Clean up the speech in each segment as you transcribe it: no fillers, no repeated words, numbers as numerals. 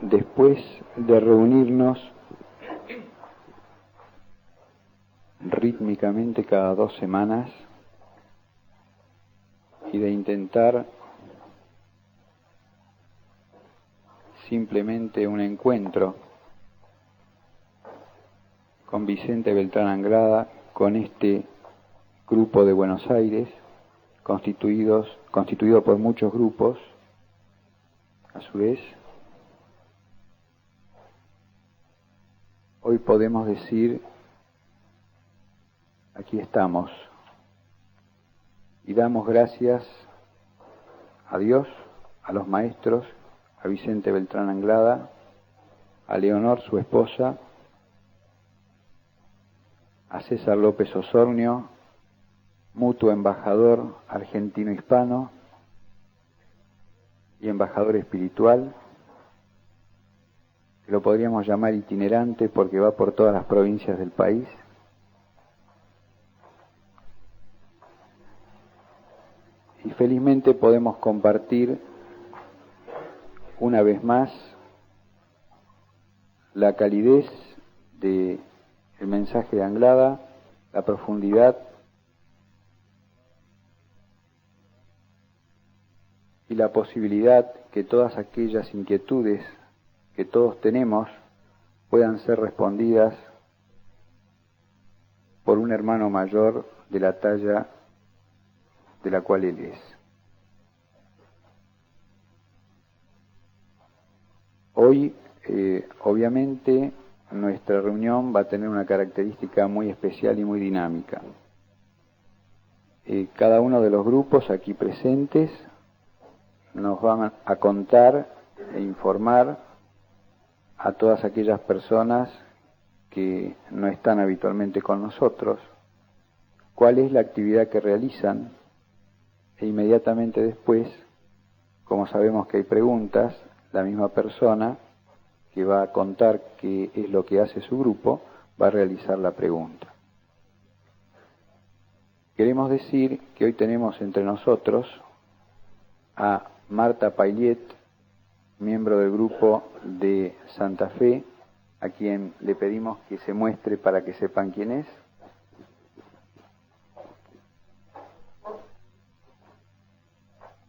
después de reunirnos rítmicamente cada 2 semanas y de intentar simplemente un encuentro con Vicente Beltrán Anglada, con este grupo de Buenos Aires, constituido por muchos grupos, a su vez, hoy podemos decir, aquí estamos, y damos gracias a Dios, a los maestros, a Vicente Beltrán Anglada, a Leonor, su esposa, a César López Osornio, mutuo embajador argentino-hispano y embajador espiritual, que lo podríamos llamar itinerante porque va por todas las provincias del país. Y felizmente podemos compartir una vez más la calidez del mensaje de Anglada, la profundidad y la posibilidad que todas aquellas inquietudes que todos tenemos puedan ser respondidas por un hermano mayor de la talla de la cual él es. Hoy, obviamente, nuestra reunión va a tener una característica muy especial y muy dinámica. Cada uno de los grupos aquí presentes nos van a contar e informar a todas aquellas personas que no están habitualmente con nosotros cuál es la actividad que realizan, e inmediatamente después, como sabemos que hay preguntas, la misma persona que va a contar qué es lo que hace su grupo va a realizar la pregunta. Queremos decir que hoy tenemos entre nosotros a Marta Paillet, miembro del grupo de Santa Fe, a quien le pedimos que se muestre para que sepan quién es.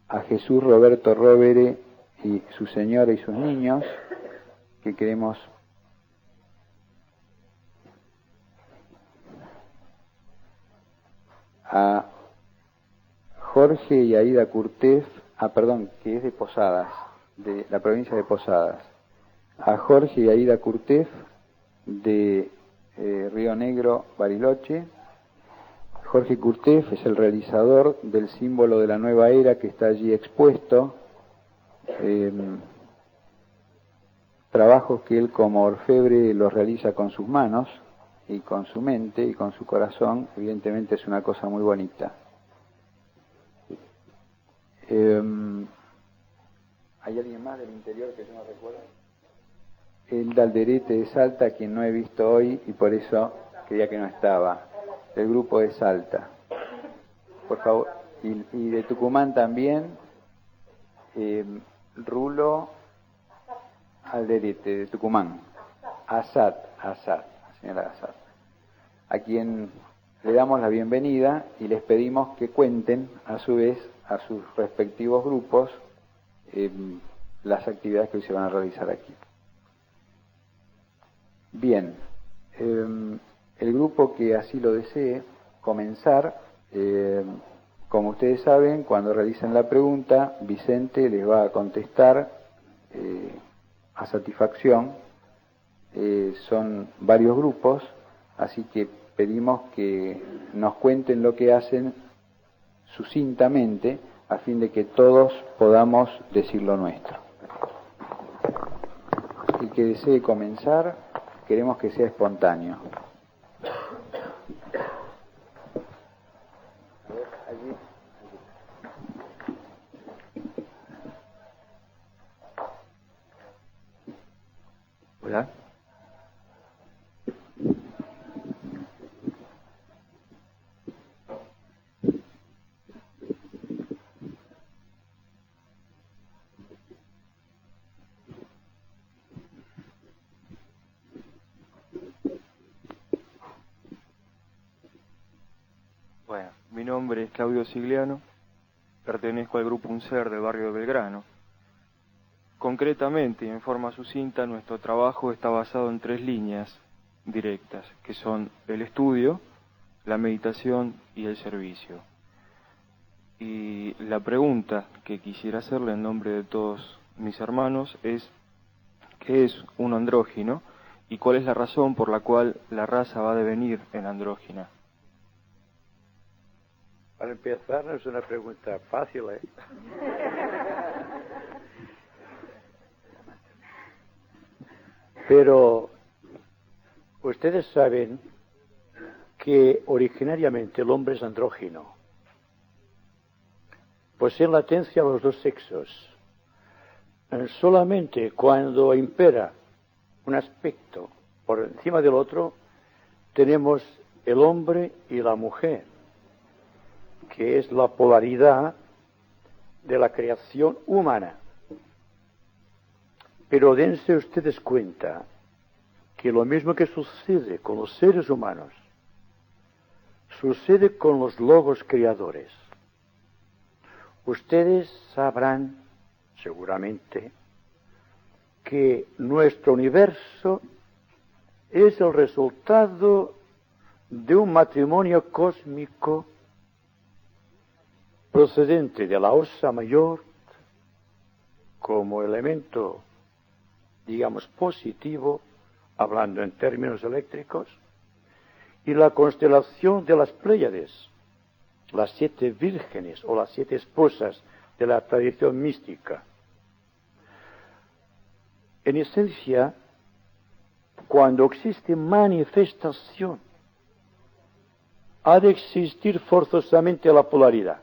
A Jesús Roberto Rovere y su señora y sus niños, que queremos a Jorge y Aida Curtef, que es de Posadas, de la provincia de Posadas, a Jorge y Aida Curtef de Río Negro, Bariloche. Jorge Curtef es el realizador del símbolo de la nueva era que está allí expuesto, trabajos que él como orfebre los realiza con sus manos y con su mente y con su corazón. Evidentemente es una cosa muy bonita. ¿Hay alguien más del interior que yo no recuerdo? El de Alderete de Salta, a quien no he visto hoy y por eso creía que no estaba, del grupo de Salta, por favor, y de Tucumán también, Rulo Alderete de Tucumán, Asad, señora Asad, a quien le damos la bienvenida y les pedimos que cuenten a su vez a sus respectivos grupos las actividades que hoy se van a realizar aquí. Bien, el grupo que así lo desee comenzar, como ustedes saben, cuando realicen la pregunta, Vicente les va a contestar a satisfacción. Son varios grupos, así que pedimos que nos cuenten lo que hacen sucintamente a fin de que todos podamos decir lo nuestro. El que desee comenzar, queremos que sea espontáneo. Hola. nombre es Claudio Sigliano, pertenezco al grupo Un Ser del barrio de Belgrano. Concretamente y en forma sucinta, nuestro trabajo está basado en 3 líneas directas, que son el estudio, la meditación y el servicio. Y la pregunta que quisiera hacerle en nombre de todos mis hermanos es: ¿qué es un andrógino y cuál es la razón por la cual la raza va a devenir en andrógina? Para empezar, no es una pregunta fácil, ¿eh? Pero ustedes saben que originariamente el hombre es andrógino. Posee latencia a los 2 sexos. Solamente cuando impera un aspecto por encima del otro, tenemos el hombre y la mujer, que es la polaridad de la creación humana. Pero dense ustedes cuenta que lo mismo que sucede con los seres humanos, sucede con los logos creadores. Ustedes sabrán, seguramente, que nuestro universo es el resultado de un matrimonio cósmico procedente de la Osa Mayor como elemento, digamos, positivo, hablando en términos eléctricos, y la constelación de las Pléyades, las 7 vírgenes o las 7 esposas de la tradición mística. En esencia, cuando existe manifestación, ha de existir forzosamente la polaridad.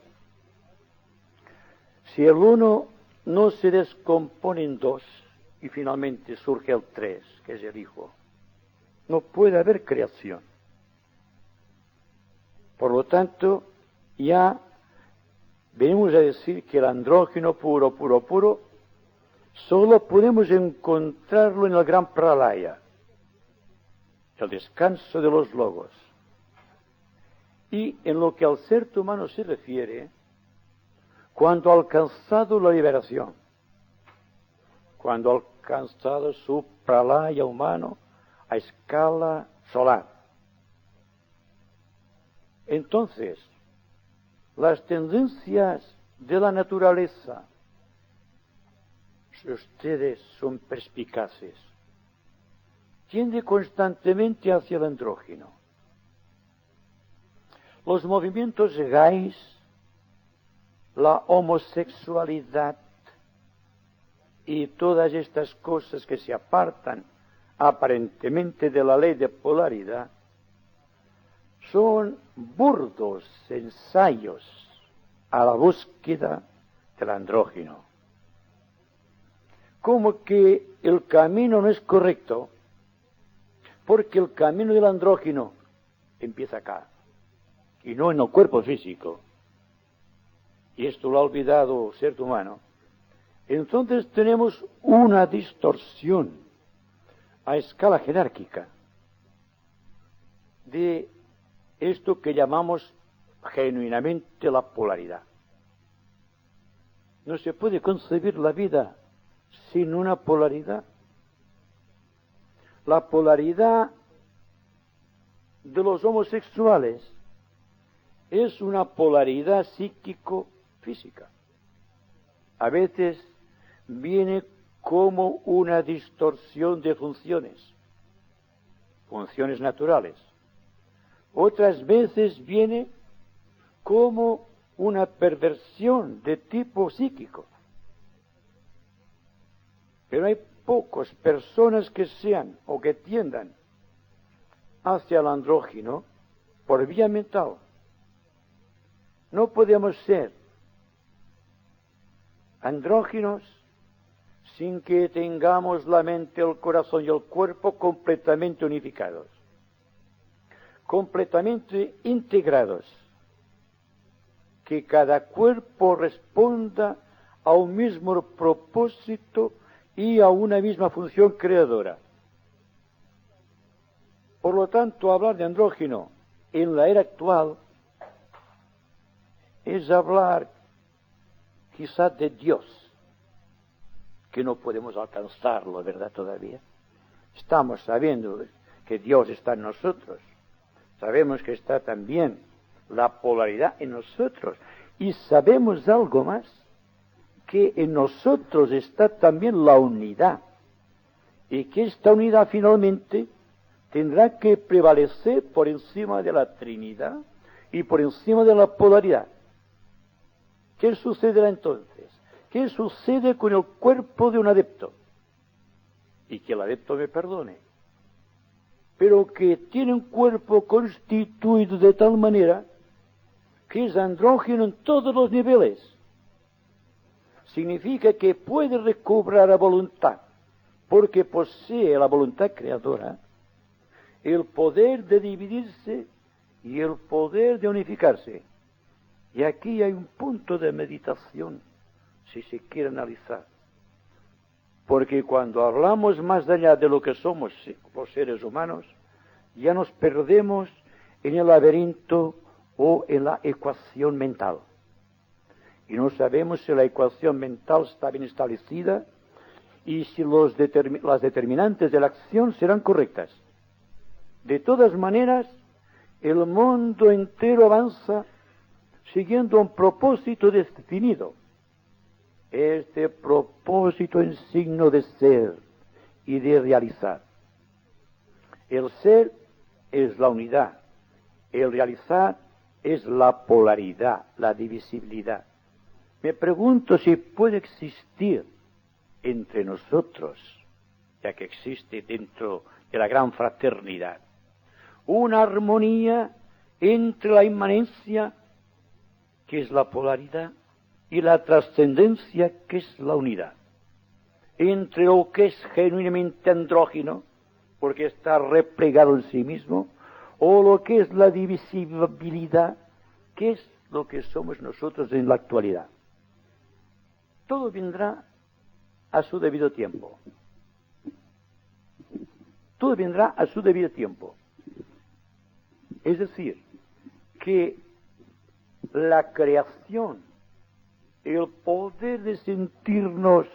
Si el uno no se descompone en 2 y finalmente surge el 3, que es el Hijo, no puede haber creación. Por lo tanto, ya venimos a decir que el andrógeno puro, solo podemos encontrarlo en el gran pralaya, el descanso de los logos. Y en lo que al ser humano se refiere, cuando ha alcanzado la liberación, cuando ha alcanzado su pralaya humano a escala solar. Entonces, las tendencias de la naturaleza, si ustedes son perspicaces, tiende constantemente hacia el andrógeno. Los movimientos gays, la homosexualidad y todas estas cosas que se apartan aparentemente de la ley de polaridad son burdos ensayos a la búsqueda del andrógeno. Como que el camino no es correcto, porque el camino del andrógeno empieza acá, y no en el cuerpo físico. Y esto lo ha olvidado el ser humano. Entonces tenemos una distorsión a escala jerárquica de esto que llamamos genuinamente la polaridad. No se puede concebir la vida sin una polaridad. La polaridad de los homosexuales es una polaridad psíquico-física. A veces viene como una distorsión de funciones naturales. Otras veces viene como una perversión de tipo psíquico. Pero hay pocas personas que sean o que tiendan hacia el andrógeno por vía mental. No podemos ser andróginos sin que tengamos la mente, el corazón y el cuerpo completamente unificados, completamente integrados, que cada cuerpo responda a un mismo propósito y a una misma función creadora. Por lo tanto, hablar de andrógeno en la era actual es hablar quizá de Dios, que no podemos alcanzarlo, ¿verdad? Todavía estamos sabiendo que Dios está en nosotros, sabemos que está también la polaridad en nosotros, y sabemos algo más, que en nosotros está también la unidad, y que esta unidad finalmente tendrá que prevalecer por encima de la Trinidad y por encima de la polaridad. ¿Qué sucederá entonces? ¿Qué sucede con el cuerpo de un adepto? Y que el adepto me perdone, pero que tiene un cuerpo constituido de tal manera que es andrógino en todos los niveles. Significa que puede recobrar la voluntad, porque posee la voluntad creadora, el poder de dividirse y el poder de unificarse. Y aquí hay un punto de meditación, si se quiere analizar. Porque cuando hablamos más allá de lo que somos los seres humanos, ya nos perdemos en el laberinto o en la ecuación mental. Y no sabemos si la ecuación mental está bien establecida y si las determinantes de la acción serán correctas. De todas maneras, el mundo entero avanza siguiendo un propósito definido. Este propósito en signo de ser y de realizar. El ser es la unidad, el realizar es la polaridad, la divisibilidad. Me pregunto si puede existir entre nosotros, ya que existe dentro de la gran fraternidad, una armonía entre la inmanencia, que es la polaridad, y la trascendencia, que es la unidad, entre lo que es genuinamente andrógino, porque está replegado en sí mismo, o lo que es la divisibilidad, que es lo que somos nosotros en la actualidad. Todo vendrá a su debido tiempo. Todo vendrá a su debido tiempo. Es decir, que la creación, el poder de sentirnos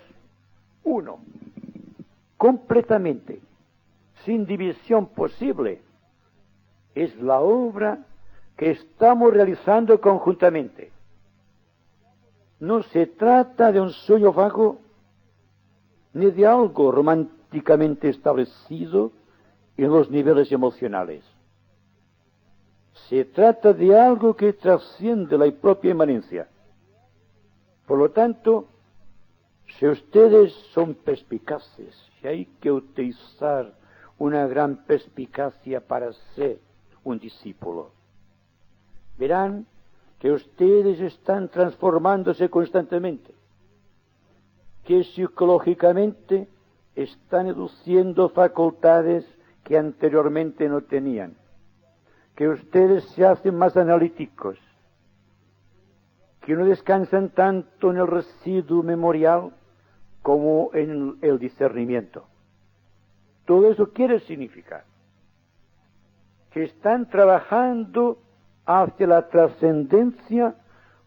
uno, completamente, sin división posible, es la obra que estamos realizando conjuntamente. No se trata de un sueño vago, ni de algo románticamente establecido en los niveles emocionales. Se trata de algo que trasciende la propia inmanencia. Por lo tanto, si ustedes son perspicaces, y hay que utilizar una gran perspicacia para ser un discípulo, verán que ustedes están transformándose constantemente, que psicológicamente están educiendo facultades que anteriormente no tenían, que ustedes se hacen más analíticos, que no descansan tanto en el residuo memorial como en el discernimiento. Todo eso quiere significar que están trabajando hacia la trascendencia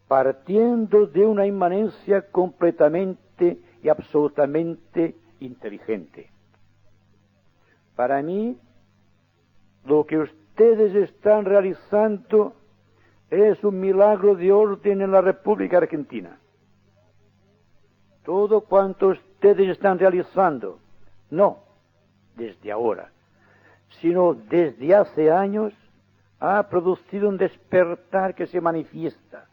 partiendo de una inmanencia completamente y absolutamente inteligente. Para mí, lo que ustedes están realizando es un milagro de orden en la República Argentina. Todo cuanto ustedes están realizando, no desde ahora, sino desde hace años, ha producido un despertar que se manifiesta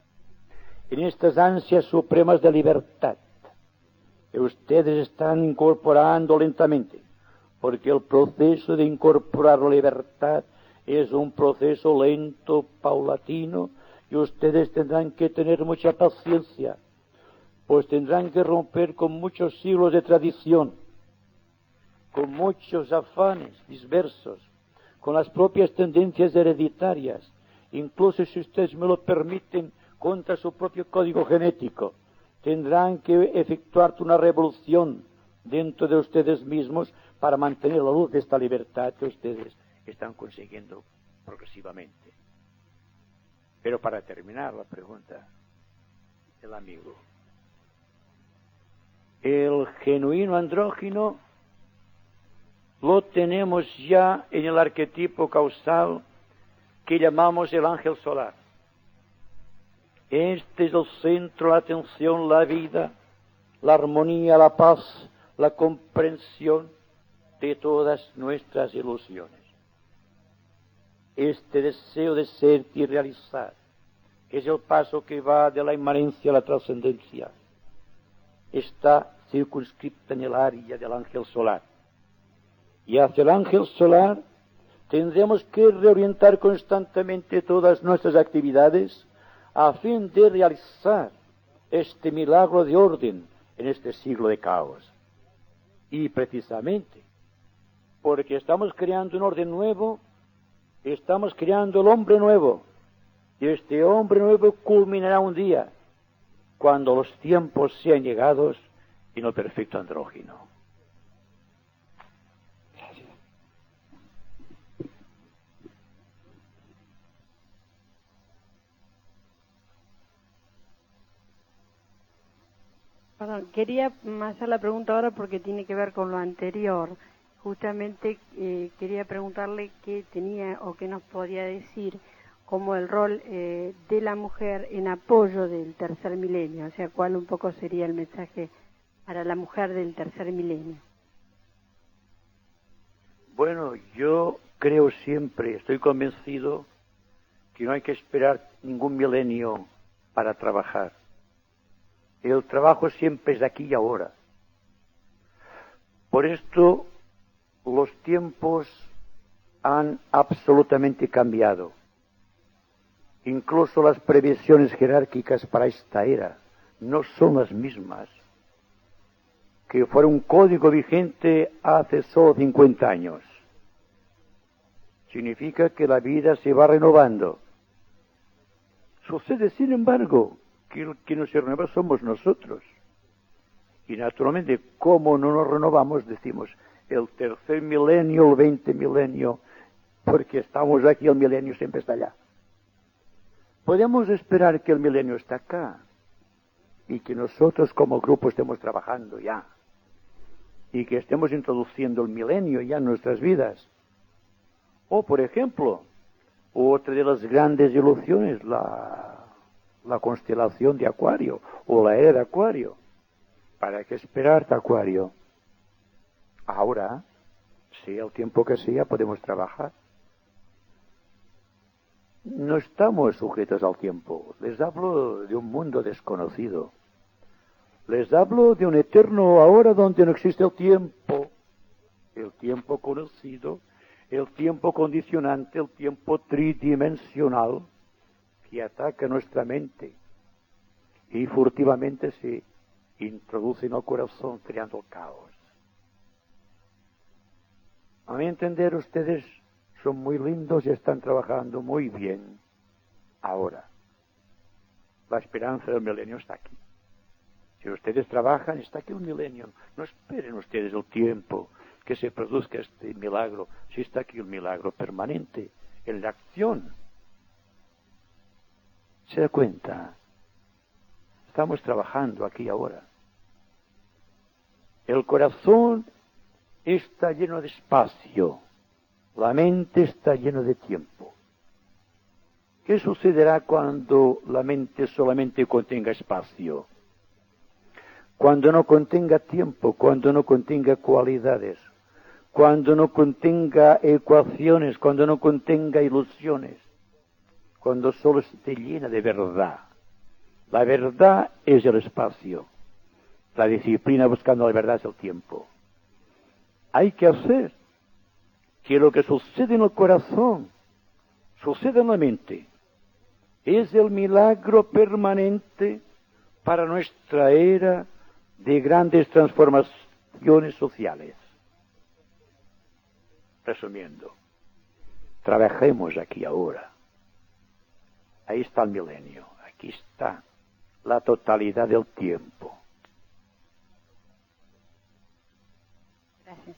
en estas ansias supremas de libertad, que ustedes están incorporando lentamente, porque el proceso de incorporar la libertad es un proceso lento, paulatino, y ustedes tendrán que tener mucha paciencia, pues tendrán que romper con muchos siglos de tradición, con muchos afanes dispersos, con las propias tendencias hereditarias, incluso si ustedes me lo permiten, contra su propio código genético. Tendrán que efectuar una revolución dentro de ustedes mismos para mantener la luz de esta libertad que ustedes están consiguiendo progresivamente. Pero para terminar la pregunta, el amigo. El genuino andrógino lo tenemos ya en el arquetipo causal que llamamos el ángel solar. Este es el centro, la atención, la vida, la armonía, la paz, la comprensión de todas nuestras ilusiones. Este deseo de ser y realizar es el paso que va de la inmanencia a la trascendencia. Está circunscripta en el área del ángel solar. Y hacia el ángel solar tendremos que reorientar constantemente todas nuestras actividades a fin de realizar este milagro de orden en este siglo de caos. Y precisamente porque estamos creando un orden nuevo, estamos creando el hombre nuevo. Y este hombre nuevo culminará un día cuando los tiempos sean llegados en el perfecto andrógino. Perdón, quería hacer la pregunta ahora porque tiene que ver con lo anterior. Justamente quería preguntarle qué tenía o qué nos podía decir como el rol de la mujer en apoyo del tercer milenio, o sea, cuál un poco sería el mensaje para la mujer del tercer milenio. Bueno, yo creo siempre, estoy convencido que no hay que esperar ningún milenio para trabajar. El trabajo siempre es de aquí y ahora. Por esto, los tiempos han absolutamente cambiado. Incluso las previsiones jerárquicas para esta era no son las mismas que fuera un código vigente hace solo 50 años. Significa que la vida se va renovando. Sucede, sin embargo, que el que nos renueva somos nosotros. Y naturalmente, como no nos renovamos, decimos el tercer milenio, el 20 milenio, porque estamos aquí, el milenio siempre está allá. Podemos esperar que el milenio está acá y que nosotros como grupo estemos trabajando ya y que estemos introduciendo el milenio ya en nuestras vidas. O, por ejemplo, otra de las grandes ilusiones, la constelación de Acuario o la era de Acuario. ¿Para qué esperar de Acuario? Ahora, sea el tiempo que sea, podemos trabajar. No estamos sujetos al tiempo. Les hablo de un mundo desconocido. Les hablo de un eterno ahora donde no existe el tiempo conocido, el tiempo condicionante, el tiempo tridimensional que ataca nuestra mente y furtivamente se introduce en el corazón creando el caos. A mi entender, ustedes son muy lindos y están trabajando muy bien. Ahora, la esperanza del milenio está aquí. Si ustedes trabajan, está aquí el milenio. No esperen ustedes el tiempo que se produzca este milagro, si está aquí el milagro permanente, en la acción. ¿Se da cuenta? Estamos trabajando aquí ahora. El corazón está lleno de espacio. La mente está llena de tiempo. ¿Qué sucederá cuando la mente solamente contenga espacio? Cuando no contenga tiempo, cuando no contenga cualidades, cuando no contenga ecuaciones, cuando no contenga ilusiones, cuando solo esté llena de verdad. La verdad es el espacio. La disciplina buscando la verdad es el tiempo. Hay que hacer que lo que sucede en el corazón suceda en la mente. Es el milagro permanente para nuestra era de grandes transformaciones sociales. Resumiendo, trabajemos aquí ahora. Ahí está el milenio, aquí está la totalidad del tiempo. Gracias.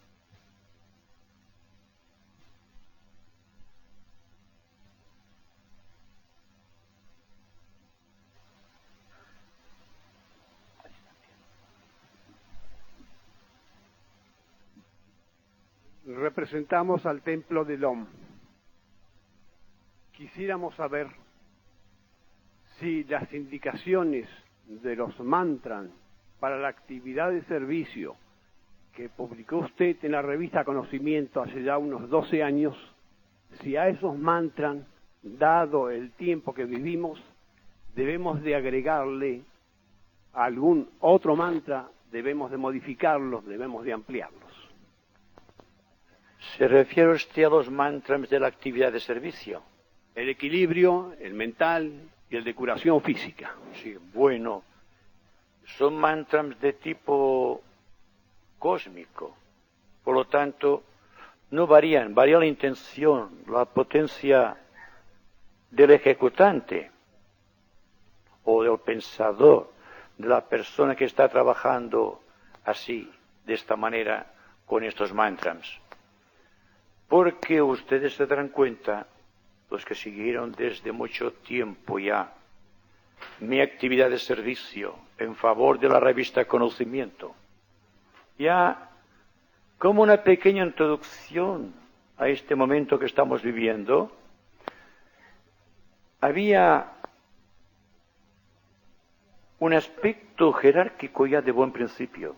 representamos al templo del Om. Quisiéramos saber si las indicaciones de los mantras para la actividad de servicio que publicó usted en la revista Conocimiento hace ya unos 12 años, si a esos mantras, dado el tiempo que vivimos, debemos de agregarle algún otro mantra, debemos de modificarlos, debemos de ampliarlos. ¿Se refiere usted a los mantras de la actividad de servicio? El equilibrio, el mental y el de curación física. Sí, bueno, son mantras de tipo cósmico, por lo tanto, no varían, varía la intención, la potencia del ejecutante o del pensador, de la persona que está trabajando así, de esta manera, con estos mantras. Porque ustedes se darán cuenta, los que siguieron desde mucho tiempo ya mi actividad de servicio en favor de la revista Conocimiento, ya como una pequeña introducción a este momento que estamos viviendo, había un aspecto jerárquico ya de buen principio,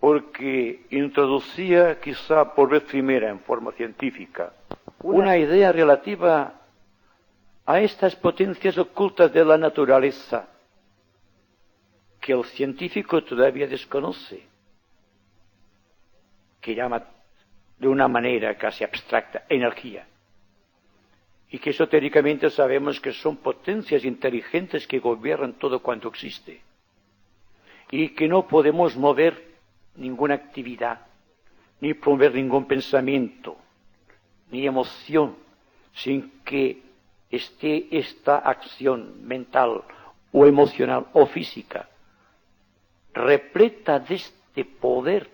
porque introducía, quizá por vez primera en forma científica, una idea relativa a estas potencias ocultas de la naturaleza que el científico todavía desconoce, que llama de una manera casi abstracta energía, y que esotéricamente sabemos que son potencias inteligentes que gobiernan todo cuanto existe, y que no podemos mover ninguna actividad, ni promover ningún pensamiento, ni emoción, sin que esté esta acción mental o emocional o física repleta de este poder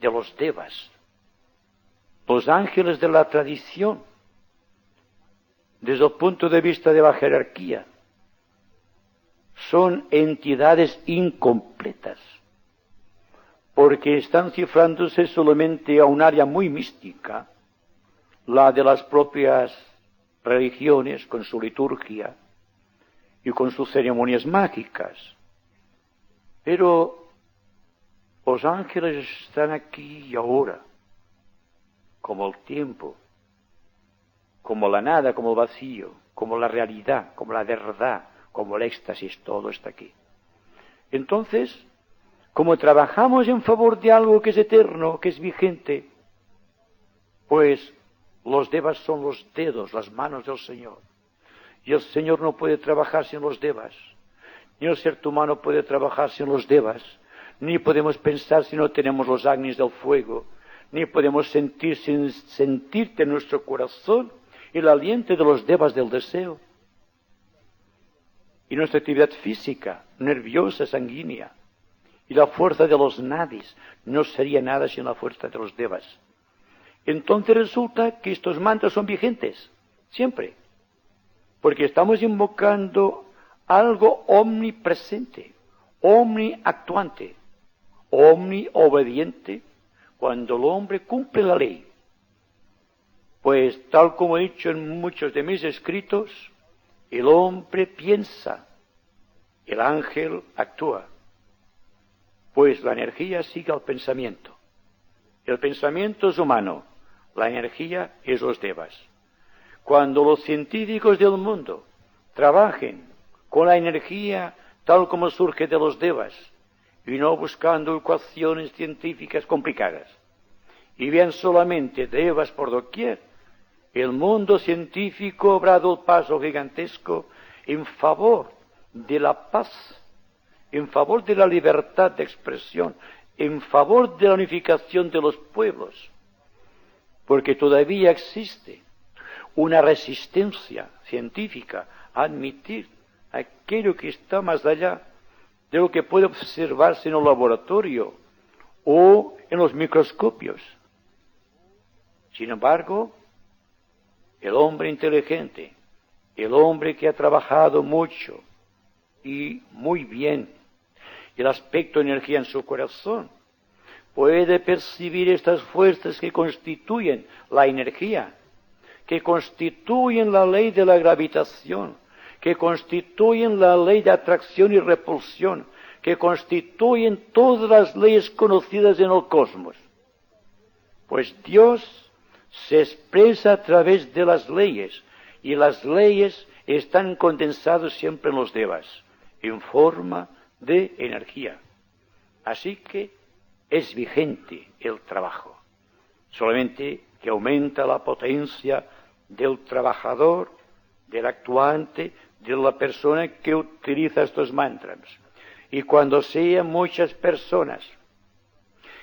de los devas, los ángeles de la tradición, desde el punto de vista de la jerarquía, son entidades incompletas, porque están cifrándose solamente a un área muy mística, la de las propias religiones, con su liturgia y con sus ceremonias mágicas. Pero los ángeles están aquí y ahora, como el tiempo, como la nada, como el vacío, como la realidad, como la verdad, como el éxtasis, todo está aquí. Entonces, como trabajamos en favor de algo que es eterno, que es vigente, pues los devas son los dedos, las manos del Señor. Y el Señor no puede trabajar sin los devas, ni el ser humano puede trabajar sin los devas, ni podemos pensar si no tenemos los agnis del fuego, ni podemos sentir sin sentirte en nuestro corazón el aliento de los devas del deseo. Y nuestra actividad física, nerviosa, sanguínea, y la fuerza de los nadis, no sería nada sin la fuerza de los devas. Entonces resulta que estos mantras son vigentes, siempre, porque estamos invocando algo omnipresente, omniactuante, omniobediente, cuando el hombre cumple la ley. Pues tal como he dicho en muchos de mis escritos, el hombre piensa, el ángel actúa, pues la energía sigue al pensamiento. El pensamiento es humano, la energía es los devas. Cuando los científicos del mundo trabajen con la energía tal como surge de los devas, y no buscando ecuaciones científicas complicadas, y vean solamente devas por doquier, el mundo científico habrá dado el paso gigantesco en favor de la paz, en favor de la libertad de expresión, en favor de la unificación de los pueblos, porque todavía existe una resistencia científica a admitir aquello que está más allá de lo que puede observarse en el laboratorio o en los microscopios. Sin embargo, el hombre inteligente, el hombre que ha trabajado mucho y muy bien el aspecto de energía en su corazón, puede percibir estas fuerzas que constituyen la energía, que constituyen la ley de la gravitación, que constituyen la ley de atracción y repulsión, que constituyen todas las leyes conocidas en el cosmos. Pues Dios se expresa a través de las leyes, y las leyes están condensadas siempre en los devas, en forma de energía. Así que es vigente el trabajo, solamente que aumenta la potencia del trabajador, del actuante, de la persona que utiliza estos mantras. Y cuando sean muchas personas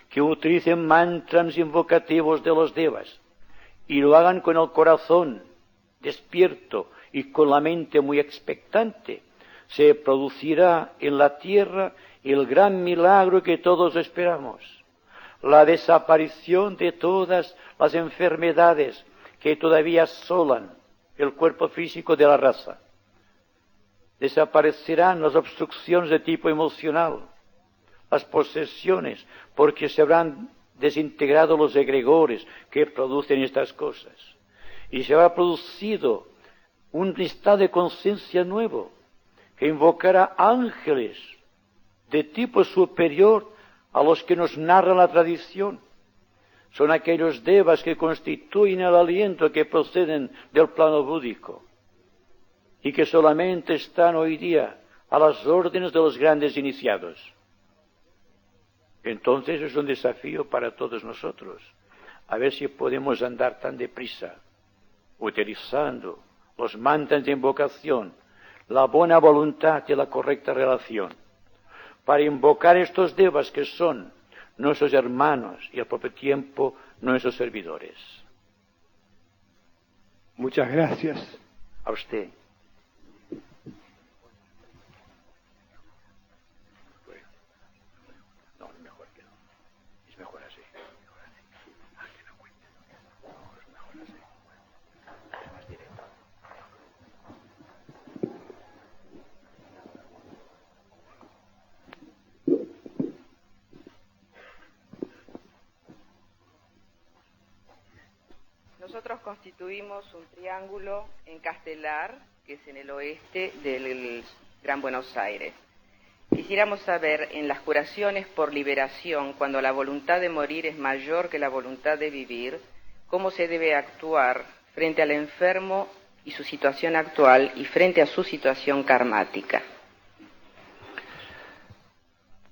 que utilicen mantras invocativos de los devas y lo hagan con el corazón despierto y con la mente muy expectante, se producirá en la tierra el gran milagro que todos esperamos, la desaparición de todas las enfermedades que todavía asolan el cuerpo físico de la raza. Desaparecerán las obstrucciones de tipo emocional, las posesiones, porque se habrán desintegrado los egregores que producen estas cosas. Y se habrá producido un estado de conciencia nuevo, que invocará ángeles de tipo superior a los que nos narra la tradición. Son aquellos devas que constituyen el aliento que proceden del plano búdico y que solamente están hoy día a las órdenes de los grandes iniciados. Entonces es un desafío para todos nosotros, a ver si podemos andar tan deprisa, utilizando los mantras de invocación, la buena voluntad y la correcta relación, para invocar estos devas que son nuestros hermanos y al propio tiempo nuestros servidores. Muchas gracias. A usted. No, mejor que no. Es mejor así. Que no cuente. No, es mejor así. Es más directo. Nosotros constituimos un triángulo en Castelar, que es en el oeste del Gran Buenos Aires. Quisiéramos saber, en las curaciones por liberación, cuando la voluntad de morir es mayor que la voluntad de vivir, cómo se debe actuar frente al enfermo y su situación actual y frente a su situación karmática.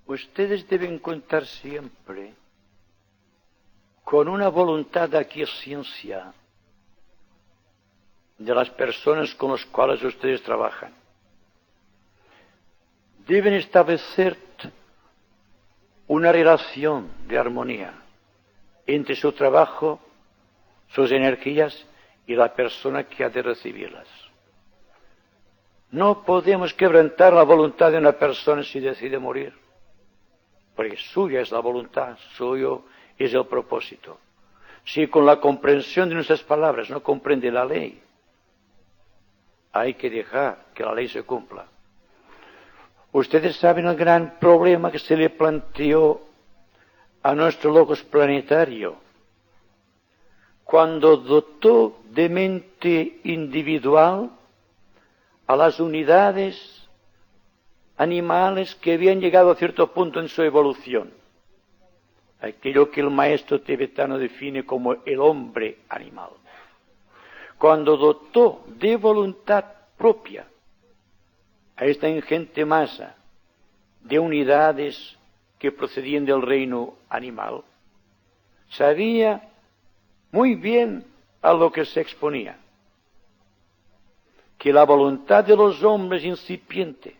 Ustedes deben contar siempre con una voluntad de aquiescencia de las personas con las cuales ustedes trabajan. Deben establecer una relación de armonía entre su trabajo, sus energías y la persona que ha de recibirlas. No podemos quebrantar la voluntad de una persona si decide morir, porque suya es la voluntad, suyo es el propósito. Si con la comprensión de nuestras palabras no comprende la ley, hay que dejar que la ley se cumpla. Ustedes saben el gran problema que se le planteó a nuestro logos planetario cuando dotó de mente individual a las unidades animales que habían llegado a cierto punto en su evolución. Aquello que el maestro tibetano define como el hombre animal. Cuando dotó de voluntad propia a esta ingente masa de unidades que procedían del reino animal, sabía muy bien a lo que se exponía, que la voluntad de los hombres incipiente,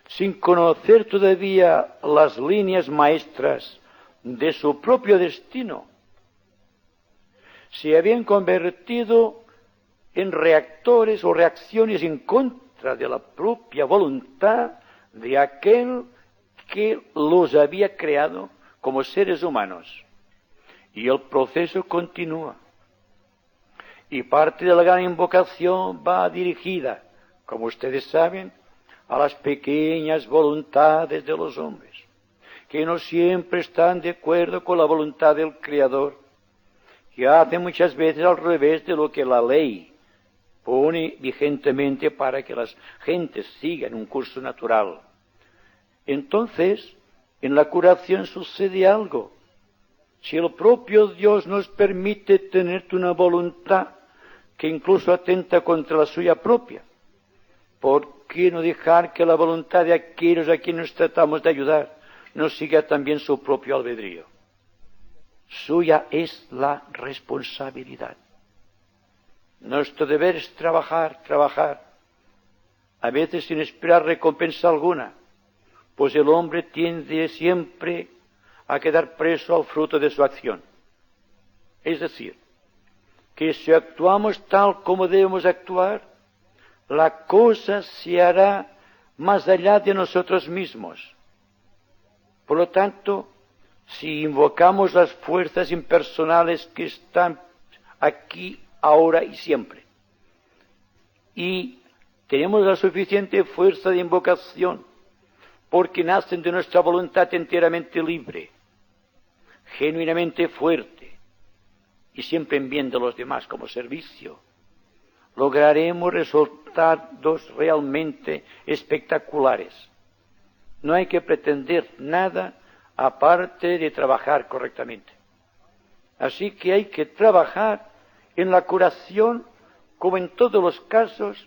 sin conocer todavía las líneas maestras de su propio destino, se habían convertido en reactores o reacciones en contra de la propia voluntad de aquel que los había creado como seres humanos. Y el proceso continúa. Y parte de la gran invocación va dirigida, como ustedes saben, a las pequeñas voluntades de los hombres, que no siempre están de acuerdo con la voluntad del Creador, que hacen muchas veces al revés de lo que la ley pone vigentemente para que las gentes sigan un curso natural. Entonces, en la curación sucede algo. Si el propio Dios nos permite tener una voluntad que incluso atenta contra la suya propia, ¿por qué no dejar que la voluntad de aquellos a quienes tratamos de ayudar nos siga también su propio albedrío? Suya es la responsabilidad. Nuestro deber es trabajar, a veces sin esperar recompensa alguna, pues el hombre tiende siempre a quedar preso al fruto de su acción. Es decir, que si actuamos tal como debemos actuar, la cosa se hará más allá de nosotros mismos. Por lo tanto, si invocamos las fuerzas impersonales que están aquí, ahora y siempre, y tenemos la suficiente fuerza de invocación, porque nacen de nuestra voluntad enteramente libre, genuinamente fuerte, y siempre en bien de los demás como servicio, lograremos resultados realmente espectaculares. No hay que pretender nada aparte de trabajar correctamente. Así que hay que trabajar en la curación, como en todos los casos,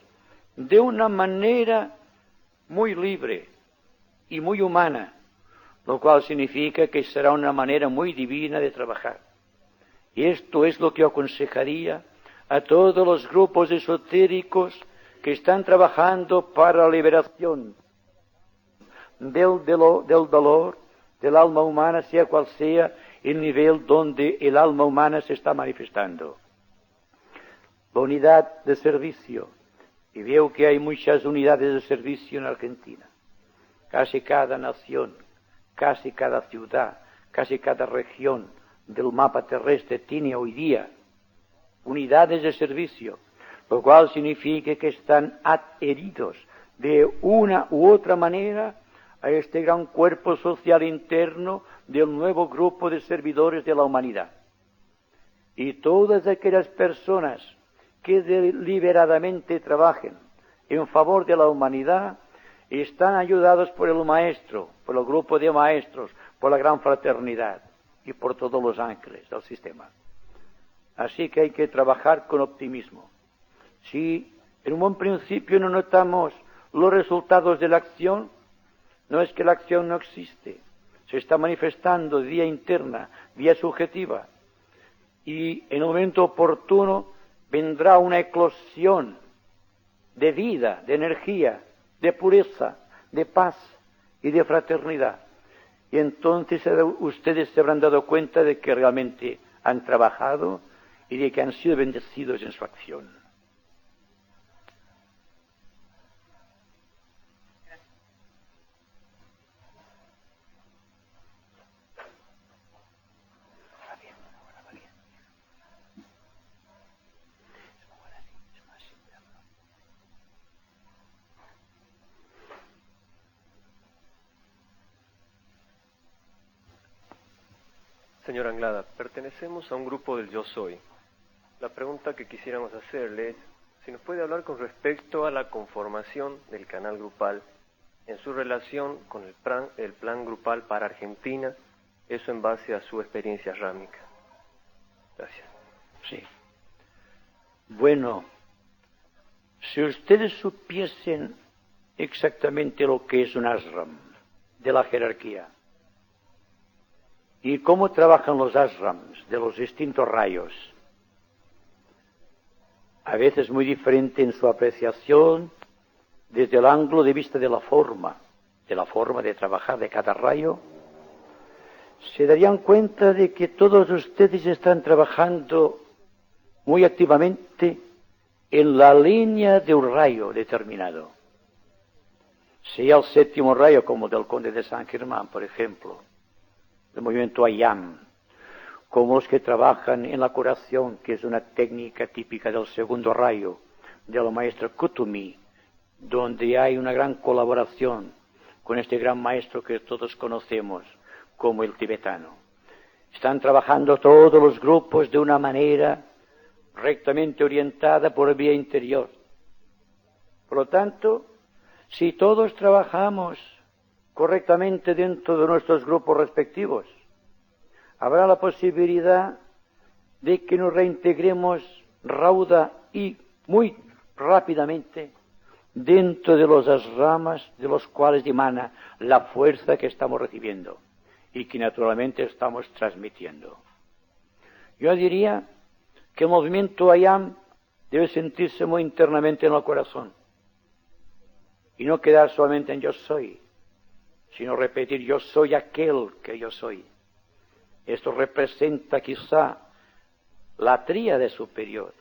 de una manera muy libre y muy humana, lo cual significa que será una manera muy divina de trabajar. Y esto es lo que aconsejaría a todos los grupos esotéricos que están trabajando para la liberación del dolor del alma humana, sea cual sea el nivel donde el alma humana se está manifestando. La unidad de servicio, y veo que hay muchas unidades de servicio en Argentina. Casi cada nación, casi cada ciudad, casi cada región del mapa terrestre tiene hoy día unidades de servicio, lo cual significa que están adheridos de una u otra manera a este gran cuerpo social interno del nuevo grupo de servidores de la humanidad. Y todas aquellas personas que deliberadamente trabajen en favor de la humanidad están ayudados por el Maestro, por el grupo de maestros, por la gran fraternidad y por todos los ángeles del sistema. Así que hay que trabajar con optimismo. Si en un buen principio no notamos los resultados de la acción, no es que la acción no existe, se está manifestando vía interna, vía subjetiva, y en el momento oportuno vendrá una eclosión de vida, de energía, de pureza, de paz y de fraternidad. Y entonces ustedes se habrán dado cuenta de que realmente han trabajado y de que han sido bendecidos en su acción. Señor Anglada, pertenecemos a un grupo del Yo Soy. La pregunta que quisiéramos hacerle es si nos puede hablar con respecto a la conformación del canal grupal en su relación con el plan grupal para Argentina, eso en base a su experiencia rámica. Gracias. Sí. Bueno, si ustedes supiesen exactamente lo que es un ashram de la jerarquía, y cómo trabajan los ashrams de los distintos rayos, a veces muy diferente en su apreciación desde el ángulo de vista de la forma de trabajar de cada rayo, se darían cuenta de que todos ustedes están trabajando muy activamente en la línea de un rayo determinado, sea el séptimo rayo como del Conde de San Germán, por ejemplo, del movimiento Ayam, como los que trabajan en la curación, que es una técnica típica del segundo rayo, del maestro Kutumi, donde hay una gran colaboración con este gran maestro que todos conocemos, como el tibetano. Están trabajando todos los grupos de una manera rectamente orientada por vía interior. Por lo tanto, si todos trabajamos correctamente dentro de nuestros grupos respectivos, habrá la posibilidad de que nos reintegremos rauda y muy rápidamente dentro de las ramas de los cuales emana la fuerza que estamos recibiendo y que naturalmente estamos transmitiendo. Yo diría que el movimiento Ayam debe sentirse muy internamente en el corazón y no quedar solamente en yo soy, sino repetir yo soy aquel que yo soy. Esto representa quizá la tríade superior.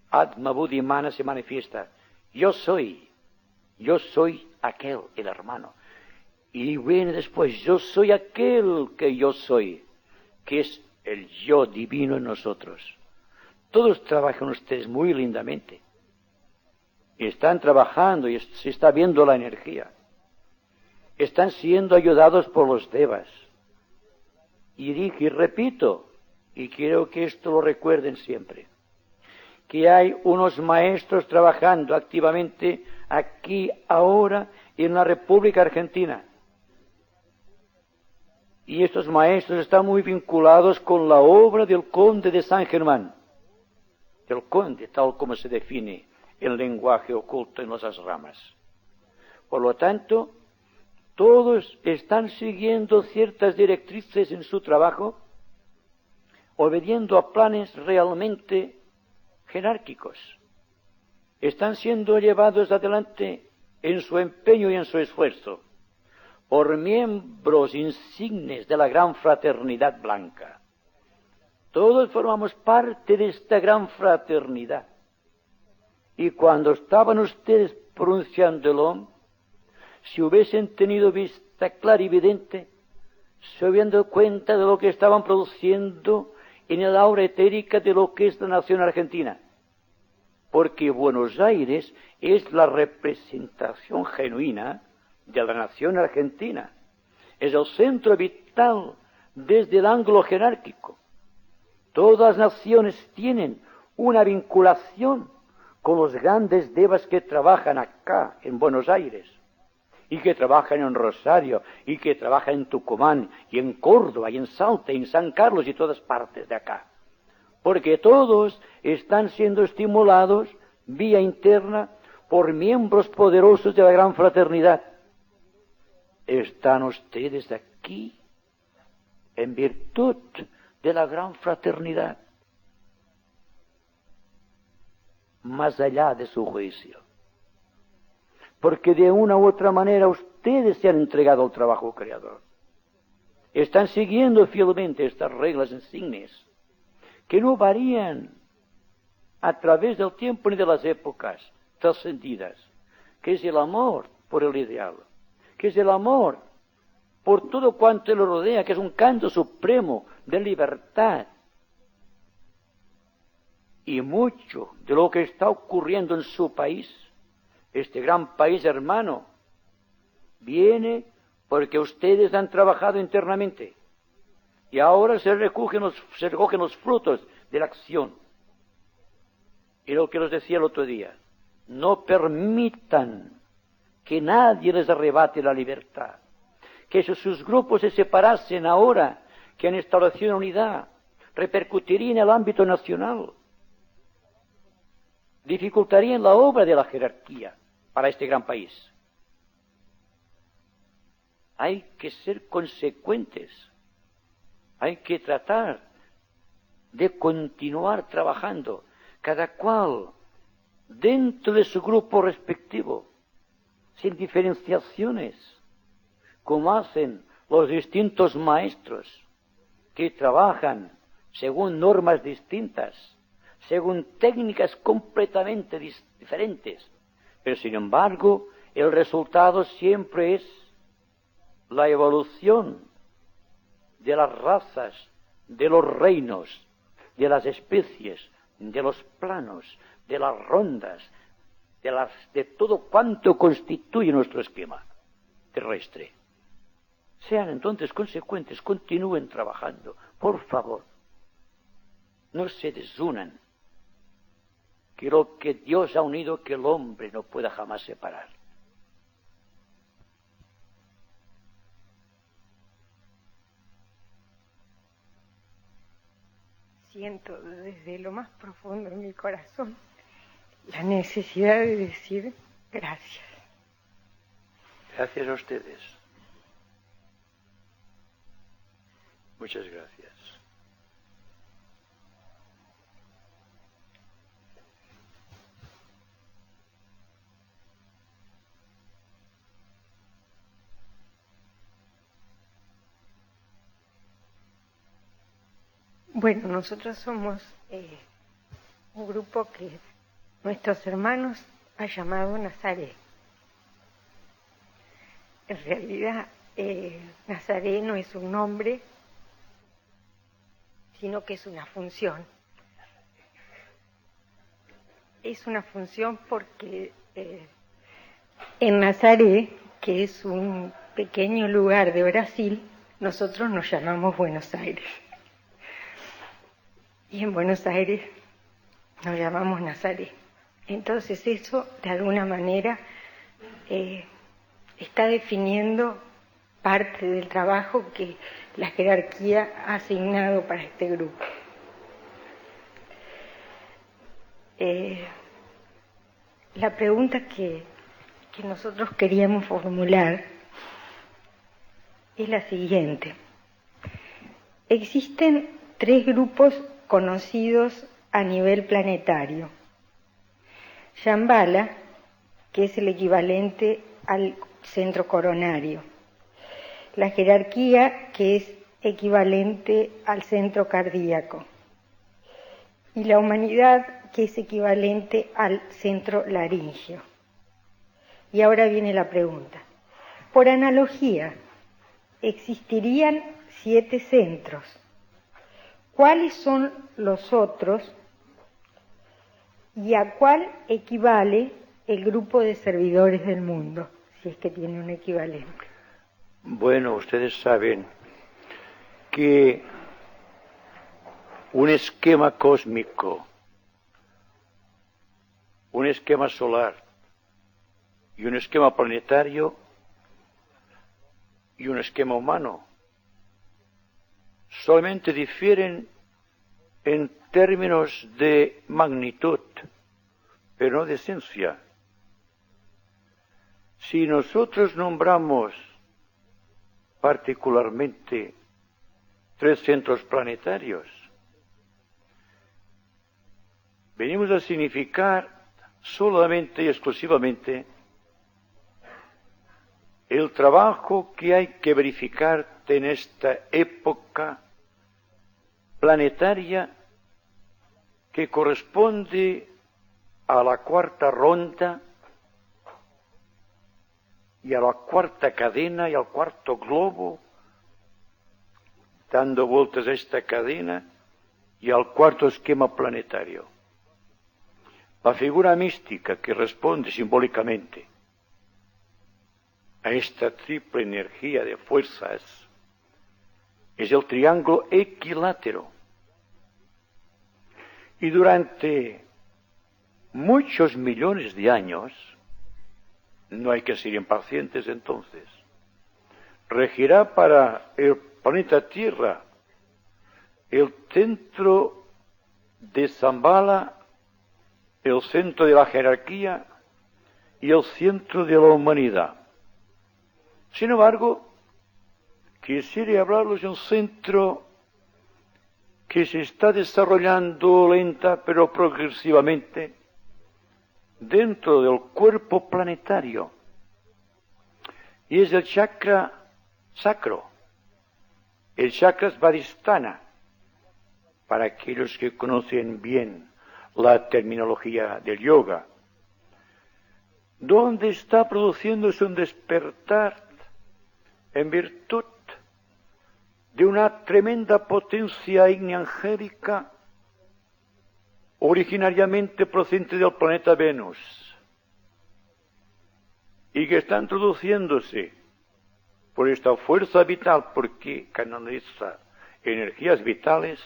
Atma, Buddha y Mana se manifiesta. Yo soy aquel, el hermano. Y viene después, yo soy aquel que yo soy, que es el yo divino en nosotros. Todos trabajan ustedes muy lindamente. Están trabajando y se está viendo la energía. Están siendo ayudados por los devas. Y dije y repito, y quiero que esto lo recuerden siempre, que hay unos maestros trabajando activamente aquí, ahora, en la República Argentina. Y estos maestros están muy vinculados con la obra del Conde de San Germán, del Conde, tal como se define el lenguaje oculto en las ramas. Por lo tanto, todos están siguiendo ciertas directrices en su trabajo, obediendo a planes realmente jerárquicos. Están siendo llevados adelante en su empeño y en su esfuerzo por miembros insignes de la gran fraternidad blanca. Todos formamos parte de esta gran fraternidad. Y cuando estaban ustedes pronunciándolo, si hubiesen tenido vista clara y evidente, se hubieran dado cuenta de lo que estaban produciendo en el aura etérica de lo que es la nación argentina. Porque Buenos Aires es la representación genuina de la nación argentina. Es el centro vital desde el ángulo jerárquico. Todas las naciones tienen una vinculación con los grandes devas que trabajan acá en Buenos Aires, y que trabajan en Rosario, y que trabajan en Tucumán, y en Córdoba, y en Salta, y en San Carlos, y todas partes de acá. Porque todos están siendo estimulados vía interna por miembros poderosos de la gran fraternidad. Están ustedes aquí en virtud de la gran fraternidad, más allá de su juicio. Porque de una u otra manera ustedes se han entregado al trabajo creador. Están siguiendo fielmente estas reglas insignes, que no varían a través del tiempo ni de las épocas trascendidas, que es el amor por el ideal, que es el amor por todo cuanto lo rodea, que es un canto supremo de libertad. Y mucho de lo que está ocurriendo en su país, este gran país hermano, viene porque ustedes han trabajado internamente y ahora se recogen los frutos de la acción. Y lo que les decía el otro día, no permitan que nadie les arrebate la libertad, que si sus grupos se separasen ahora, que han establecido unidad, repercutiría en el ámbito nacional, dificultaría la obra de la jerarquía para este gran país. Hay que ser consecuentes, hay que tratar de continuar trabajando, cada cual dentro de su grupo respectivo, sin diferenciaciones, como hacen los distintos maestros que trabajan según normas distintas, según técnicas completamente diferentes, pero sin embargo el resultado siempre es la evolución de las razas, de los reinos, de las especies, de los planos, de las rondas, de todo cuanto constituye nuestro esquema terrestre. Sean entonces consecuentes, continúen trabajando, por favor. No se desunan. Que lo que Dios ha unido, que el hombre no pueda jamás separar. Siento desde lo más profundo de mi corazón la necesidad de decir gracias. Gracias a ustedes. Muchas gracias. Bueno, nosotros somos un grupo que nuestros hermanos han llamado Nazaret. En realidad, Nazaret no es un nombre, sino que es una función. Es una función porque en Nazaret, que es un pequeño lugar de Brasil, nosotros nos llamamos Buenos Aires. Y en Buenos Aires nos llamamos Nazaret. Entonces eso, de alguna manera, está definiendo parte del trabajo que la jerarquía ha asignado para este grupo. La pregunta que nosotros queríamos formular es la siguiente. Existen 3 grupos conocidos a nivel planetario. Shambhala, que es el equivalente al centro coronario. La jerarquía, que es equivalente al centro cardíaco. Y la humanidad, que es equivalente al centro laringio. Y ahora viene la pregunta. Por analogía, existirían 7 centros. ¿Cuáles son los otros y a cuál equivale el grupo de servidores del mundo, si es que tiene un equivalente? Bueno, ustedes saben que un esquema cósmico, un esquema solar y un esquema planetario y un esquema humano solamente difieren en términos de magnitud, pero no de esencia. Si nosotros nombramos particularmente 3 centros planetarios, venimos a significar solamente y exclusivamente el trabajo que hay que verificar en esta época planetaria que corresponde a la 4ª ronda y a la 4ª cadena y al 4º globo, dando vueltas a esta cadena y al 4º esquema planetario. La figura mística que responde simbólicamente a esta triple energía de fuerzas es el triángulo equilátero. Y durante muchos millones de años, no hay que ser impacientes entonces, regirá para el planeta Tierra el centro de Shambhala, el centro de la jerarquía y el centro de la humanidad. Sin embargo, quisiera hablarles de un centro que se está desarrollando lenta pero progresivamente dentro del cuerpo planetario, y es el chakra sacro, el chakra svadhisthana, para aquellos que conocen bien la terminología del yoga, donde está produciéndose un despertar en virtud de una tremenda potencia ígnea angélica originariamente procedente del planeta Venus y que está introduciéndose por esta fuerza vital, porque canaliza energías vitales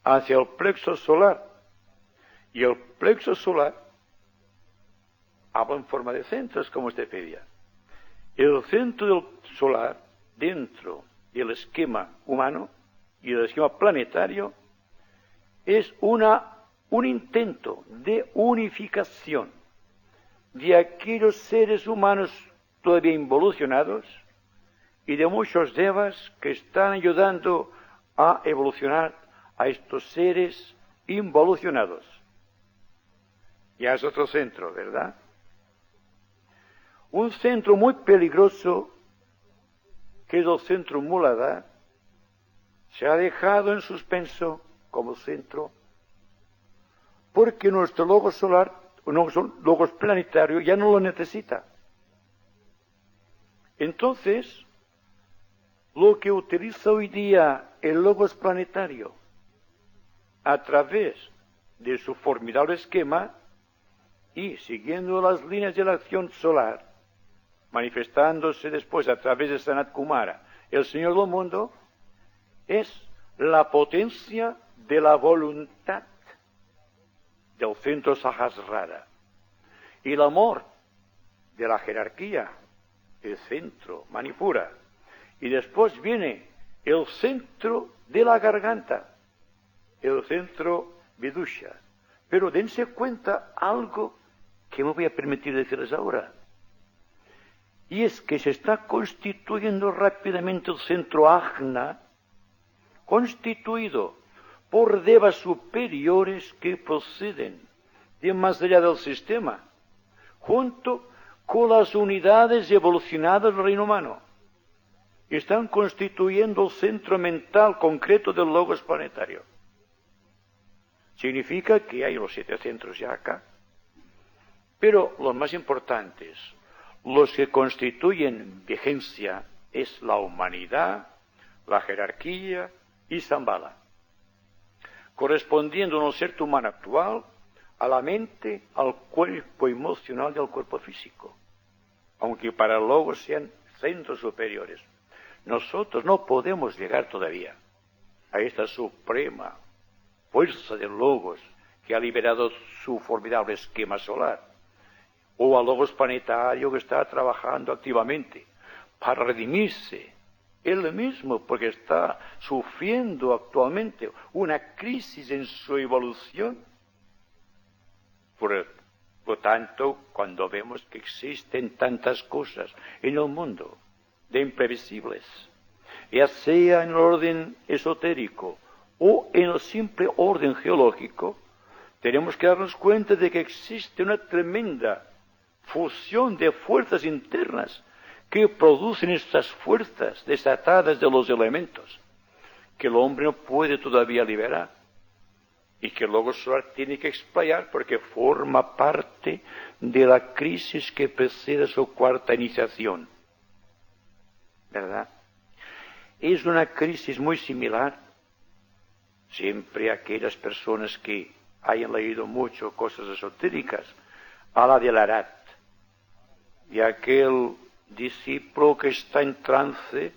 hacia el plexo solar. Y el plexo solar habla en forma de centros, como usted pedía. El centro del solar, dentro del esquema humano y del esquema planetario, es un intento de unificación de aquellos seres humanos todavía involucionados y de muchos devas que están ayudando a evolucionar a estos seres involucionados. Ya es otro centro, ¿verdad? Un centro muy peligroso, que es el centro Muladhara, se ha dejado en suspenso como centro, porque nuestro logos solar, nuestro logos planetario, ya no lo necesita. Entonces, lo que utiliza hoy día el logos planetario a través de su formidable esquema y siguiendo las líneas de la acción solar, manifestándose después a través de Sanat Kumara, el Señor del mundo, es la potencia de la voluntad del centro Sahasrara y el amor de la jerarquía, el centro Manipura, y después viene el centro de la garganta, el centro Vidusha. Pero dense cuenta algo que me voy a permitir decirles ahora, y es que se está constituyendo rápidamente el centro Ajna, constituido por devas superiores que proceden de más allá del sistema, junto con las unidades evolucionadas del reino humano. Están constituyendo el centro mental concreto del logos planetario. Significa que hay los 7 centros ya acá. Pero los más importantes, los que constituyen vigencia, es la humanidad, la jerarquía y Shambhala, correspondiendo en el ser humano actual a la mente, al cuerpo emocional y al cuerpo físico, aunque para el logos sean centros superiores. Nosotros no podemos llegar todavía a esta suprema fuerza del logos que ha liberado su formidable esquema solar, o al logos planetario que está trabajando activamente para redimirse él mismo, porque está sufriendo actualmente una crisis en su evolución. Por lo tanto, cuando vemos que existen tantas cosas en el mundo de imprevisibles, ya sea en el orden esotérico o en el simple orden geológico, tenemos que darnos cuenta de que existe una tremenda fusión de fuerzas internas que producen estas fuerzas desatadas de los elementos, que el hombre no puede todavía liberar, y que el logos solar tiene que explayar porque forma parte de la crisis que precede su cuarta iniciación. ¿Verdad? Es una crisis muy similar. Siempre aquellas personas que hayan leído mucho cosas esotéricas, a la del Arat, de aquel discípulo que está en trance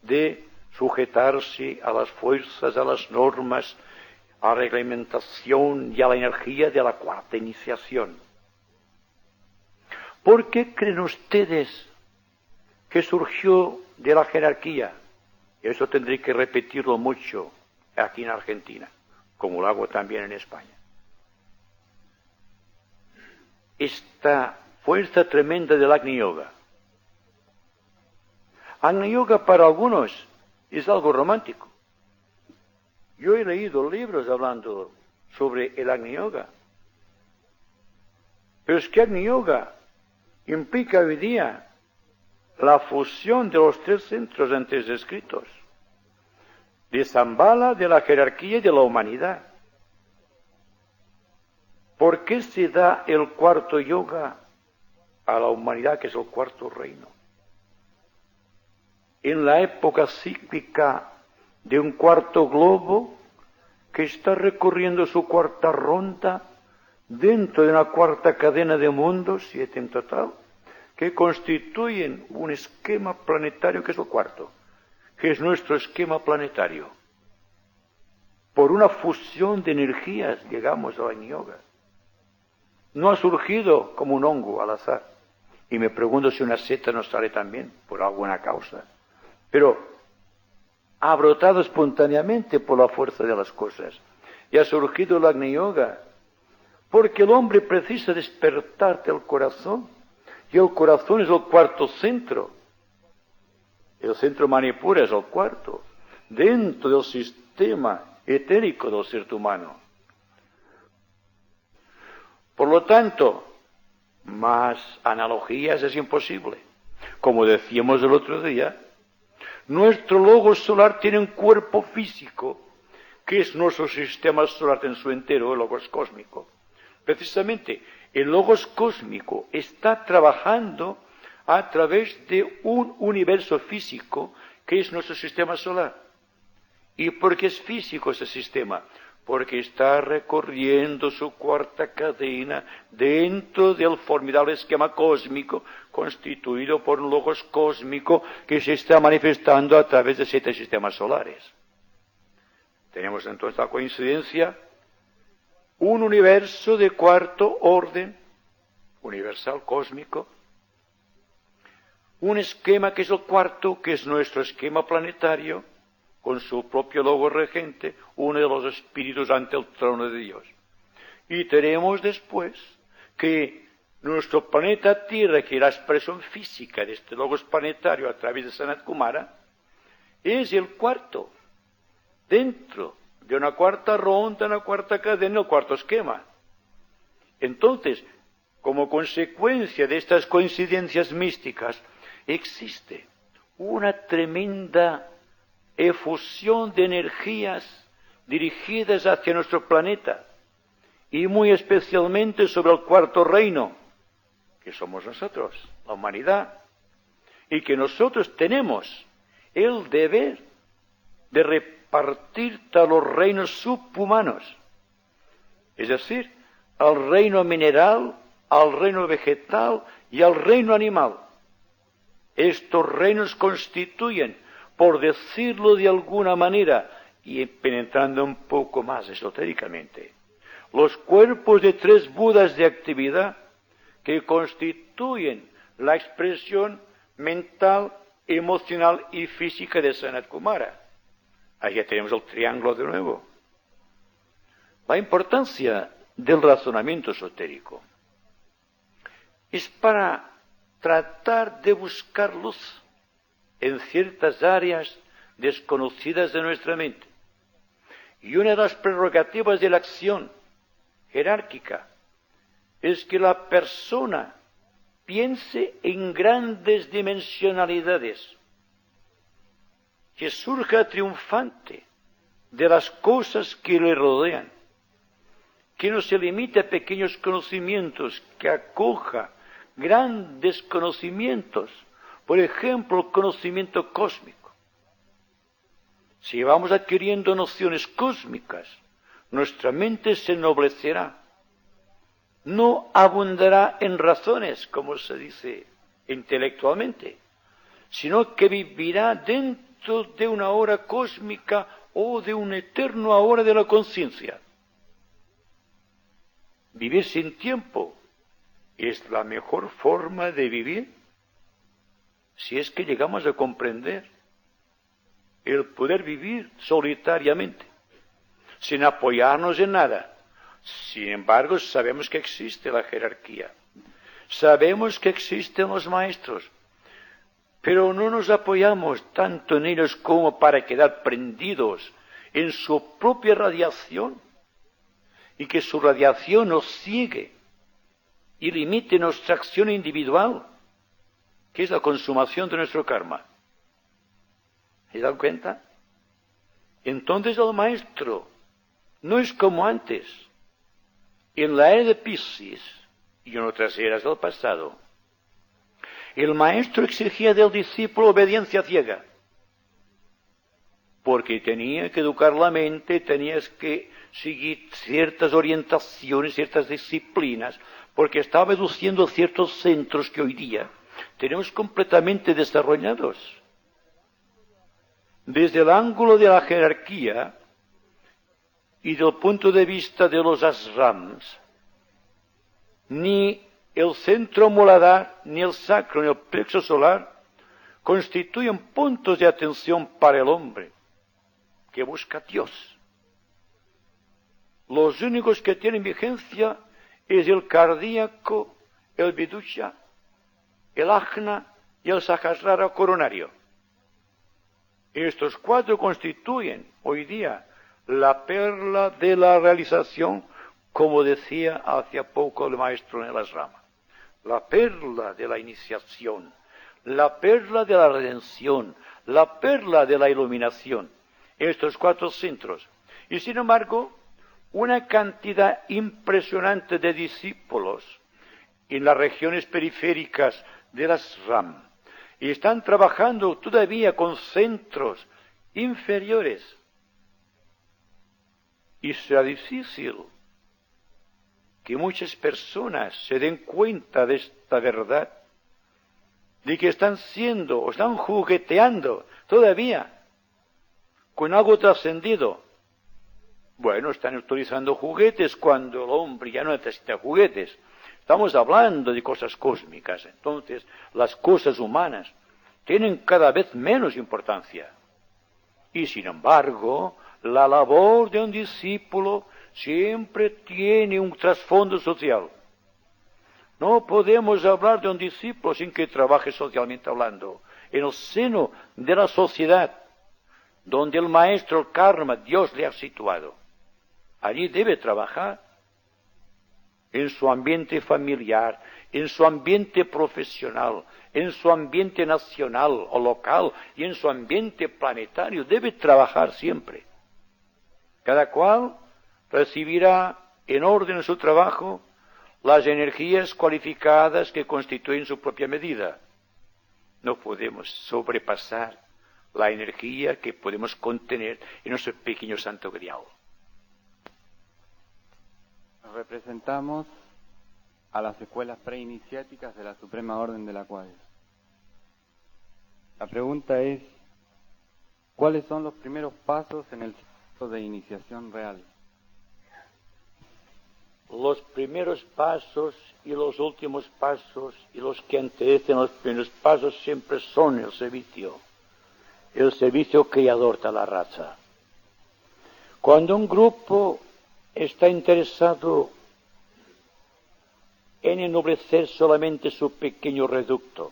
de sujetarse a las fuerzas, a las normas, a la reglamentación y a la energía de la cuarta iniciación. ¿Por qué creen ustedes que surgió de la jerarquía? Y eso tendré que repetirlo mucho aquí en Argentina, como lo hago también en España. Esta fuerza tremenda del Agni Yoga. Agni Yoga para algunos es algo romántico. Yo he leído libros hablando sobre el Agni Yoga. Pero es que Agni Yoga implica hoy día la fusión de los 3 centros antes descritos, de Shambhala, de la jerarquía y de la humanidad. ¿Por qué se da el cuarto yoga a la humanidad, que es el cuarto reino? En la época cíclica de un cuarto globo que está recorriendo su cuarta ronda dentro de una cuarta cadena de mundos, 7 en total, que constituyen un esquema planetario que es el cuarto, que es nuestro esquema planetario. Por una fusión de energías llegamos a la yoga. No ha surgido como un hongo al azar. Y me pregunto si una seta no sale también por alguna causa. Pero ha brotado espontáneamente por la fuerza de las cosas. Y ha surgido la Agni Yoga. Porque el hombre precisa despertar del corazón. Y el corazón es el cuarto centro. El centro Manipura es el cuarto. Dentro del sistema etérico del ser humano. Por lo tanto, más analogías es imposible. Como decíamos el otro día, nuestro logos solar tiene un cuerpo físico, que es nuestro sistema solar en su entero, el logos cósmico. Precisamente, el logos cósmico está trabajando a través de un universo físico, que es nuestro sistema solar. ¿Y por qué es físico ese sistema? Porque está recorriendo su cuarta cadena dentro del formidable esquema cósmico constituido por un logos cósmico que se está manifestando a través de 7 sistemas solares. Tenemos entonces la coincidencia, un universo de cuarto orden, universal cósmico, un esquema que es el cuarto, que es nuestro esquema planetario, con su propio logo regente, uno de los espíritus ante el trono de Dios. Y tenemos después que nuestro planeta Tierra, que es la expresión física de este logos planetario a través de Sanat Kumara, es el cuarto, dentro de una cuarta ronda, una cuarta cadena, el cuarto esquema. Entonces, como consecuencia de estas coincidencias místicas, existe una tremenda efusión de energías dirigidas hacia nuestro planeta y muy especialmente sobre el cuarto reino, que somos nosotros, la humanidad, y que nosotros tenemos el deber de repartir a los reinos subhumanos, es decir, al reino mineral, al reino vegetal y al reino animal. Estos reinos constituyen, por decirlo de alguna manera, y penetrando un poco más esotéricamente, los cuerpos de 3 Budas de actividad que constituyen la expresión mental, emocional y física de Sanat Kumara. Ahí ya tenemos el triángulo de nuevo. La importancia del razonamiento esotérico es para tratar de buscar luz en ciertas áreas desconocidas de nuestra mente. Y una de las prerrogativas de la acción jerárquica es que la persona piense en grandes dimensionalidades, que surja triunfante de las cosas que le rodean, que no se limite a pequeños conocimientos, que acoja grandes conocimientos, por ejemplo, el conocimiento cósmico. Si vamos adquiriendo nociones cósmicas, nuestra mente se ennoblecerá. No abundará en razones, como se dice intelectualmente, sino que vivirá dentro de una hora cósmica o de un eterno ahora de la conciencia. Vivir sin tiempo es la mejor forma de vivir, si es que llegamos a comprender el poder vivir solitariamente, sin apoyarnos en nada. Sin embargo, sabemos que existe la jerarquía, sabemos que existen los maestros, pero no nos apoyamos tanto en ellos como para quedar prendidos en su propia radiación y que su radiación nos ciegue y limite nuestra acción individual, que es la consumación de nuestro karma. ¿Se dan cuenta? Entonces el maestro no es como antes. En la era de Piscis y en otras eras del pasado, el maestro exigía del discípulo obediencia ciega, porque tenía que educar la mente, tenías que seguir ciertas orientaciones, ciertas disciplinas, porque estaba educiendo ciertos centros que hoy día tenemos completamente desarrollados. Desde el ángulo de la jerarquía y del punto de vista de los asrams, ni el centro muladhara, ni el sacro, ni el plexo solar constituyen puntos de atención para el hombre que busca a Dios. Los únicos que tienen vigencia es el cardíaco, el vidusha, el ajna y el sahasrara coronario. Estos cuatro constituyen hoy día la perla de la realización, como decía hace poco el maestro en el asrama. La perla de la iniciación, la perla de la redención, la perla de la iluminación. Estos cuatro centros. Y sin embargo, una cantidad impresionante de discípulos en las regiones periféricas del ashram y están trabajando todavía con centros inferiores. Y será difícil que muchas personas se den cuenta de esta verdad, de que están siendo o están jugueteando todavía con algo trascendido. Bueno, están utilizando juguetes cuando el hombre ya no necesita juguetes. Estamos hablando de cosas cósmicas. Entonces, las cosas humanas tienen cada vez menos importancia. Y sin embargo, la labor de un discípulo siempre tiene un trasfondo social. No podemos hablar de un discípulo sin que trabaje socialmente hablando, en el seno de la sociedad, donde el maestro, el karma, Dios le ha situado. Allí debe trabajar en su ambiente familiar, en su ambiente profesional, en su ambiente nacional o local y en su ambiente planetario. Debe trabajar siempre. Cada cual recibirá en orden su trabajo las energías cualificadas que constituyen su propia medida. No podemos sobrepasar la energía que podemos contener en nuestro pequeño santo grial. Representamos a las escuelas preiniciáticas de la Suprema Orden del Acuario. La pregunta es, ¿cuáles son los primeros pasos en el proceso de iniciación real? Los primeros pasos y los últimos pasos y los que anteceden los primeros pasos siempre son el servicio creador de la raza. Cuando un grupo está interesado en ennoblecer solamente su pequeño reducto,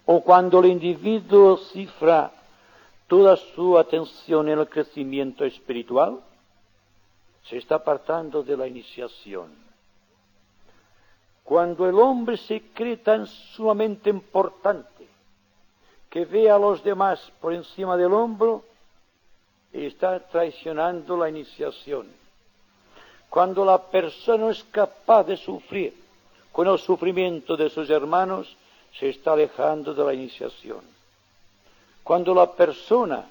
o cuando el individuo cifra toda su atención en el crecimiento espiritual, se está apartando de la iniciación. Cuando el hombre se cree tan sumamente importante que ve a los demás por encima del hombro, está traicionando la iniciación. Cuando la persona no es capaz de sufrir con el sufrimiento de sus hermanos, se está alejando de la iniciación. Cuando la persona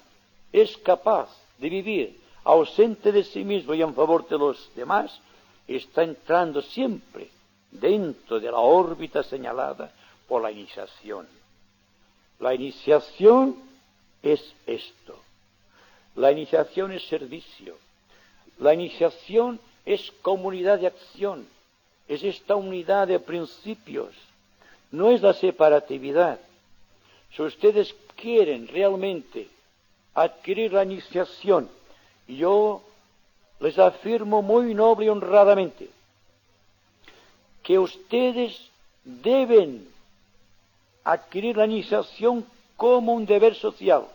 es capaz de vivir ausente de sí mismo y en favor de los demás, está entrando siempre dentro de la órbita señalada por la iniciación. La iniciación es esto. La iniciación es servicio. La iniciación es comunidad de acción. Es esta unidad de principios. No es la separatividad. Si ustedes quieren realmente adquirir la iniciación, yo les afirmo muy noble y honradamente que ustedes deben adquirir la iniciación como un deber social,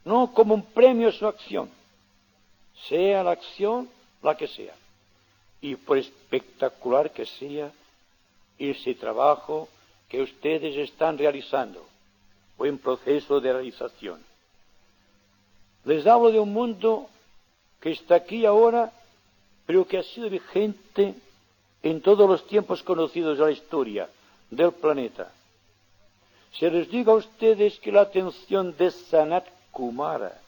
no como un premio a su acción, sea la acción la que sea, y por espectacular que sea ese trabajo que ustedes están realizando o en proceso de realización. Les hablo de un mundo que está aquí ahora, pero que ha sido vigente en todos los tiempos conocidos de la historia del planeta. Se les diga a ustedes que la atención de Sanat Kumara,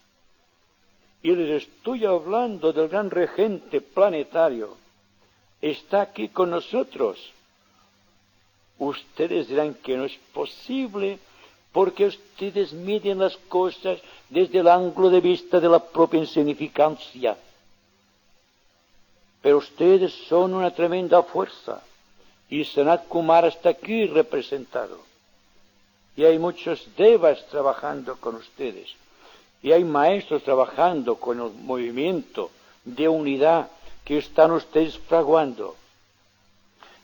y les estoy hablando del gran regente planetario, está aquí con nosotros. Ustedes dirán que no es posible porque ustedes miden las cosas desde el ángulo de vista de la propia insignificancia. Pero ustedes son una tremenda fuerza y Sanat Kumara está aquí representado. Y hay muchos devas trabajando con ustedes. Y hay maestros trabajando con el movimiento de unidad que están ustedes fraguando.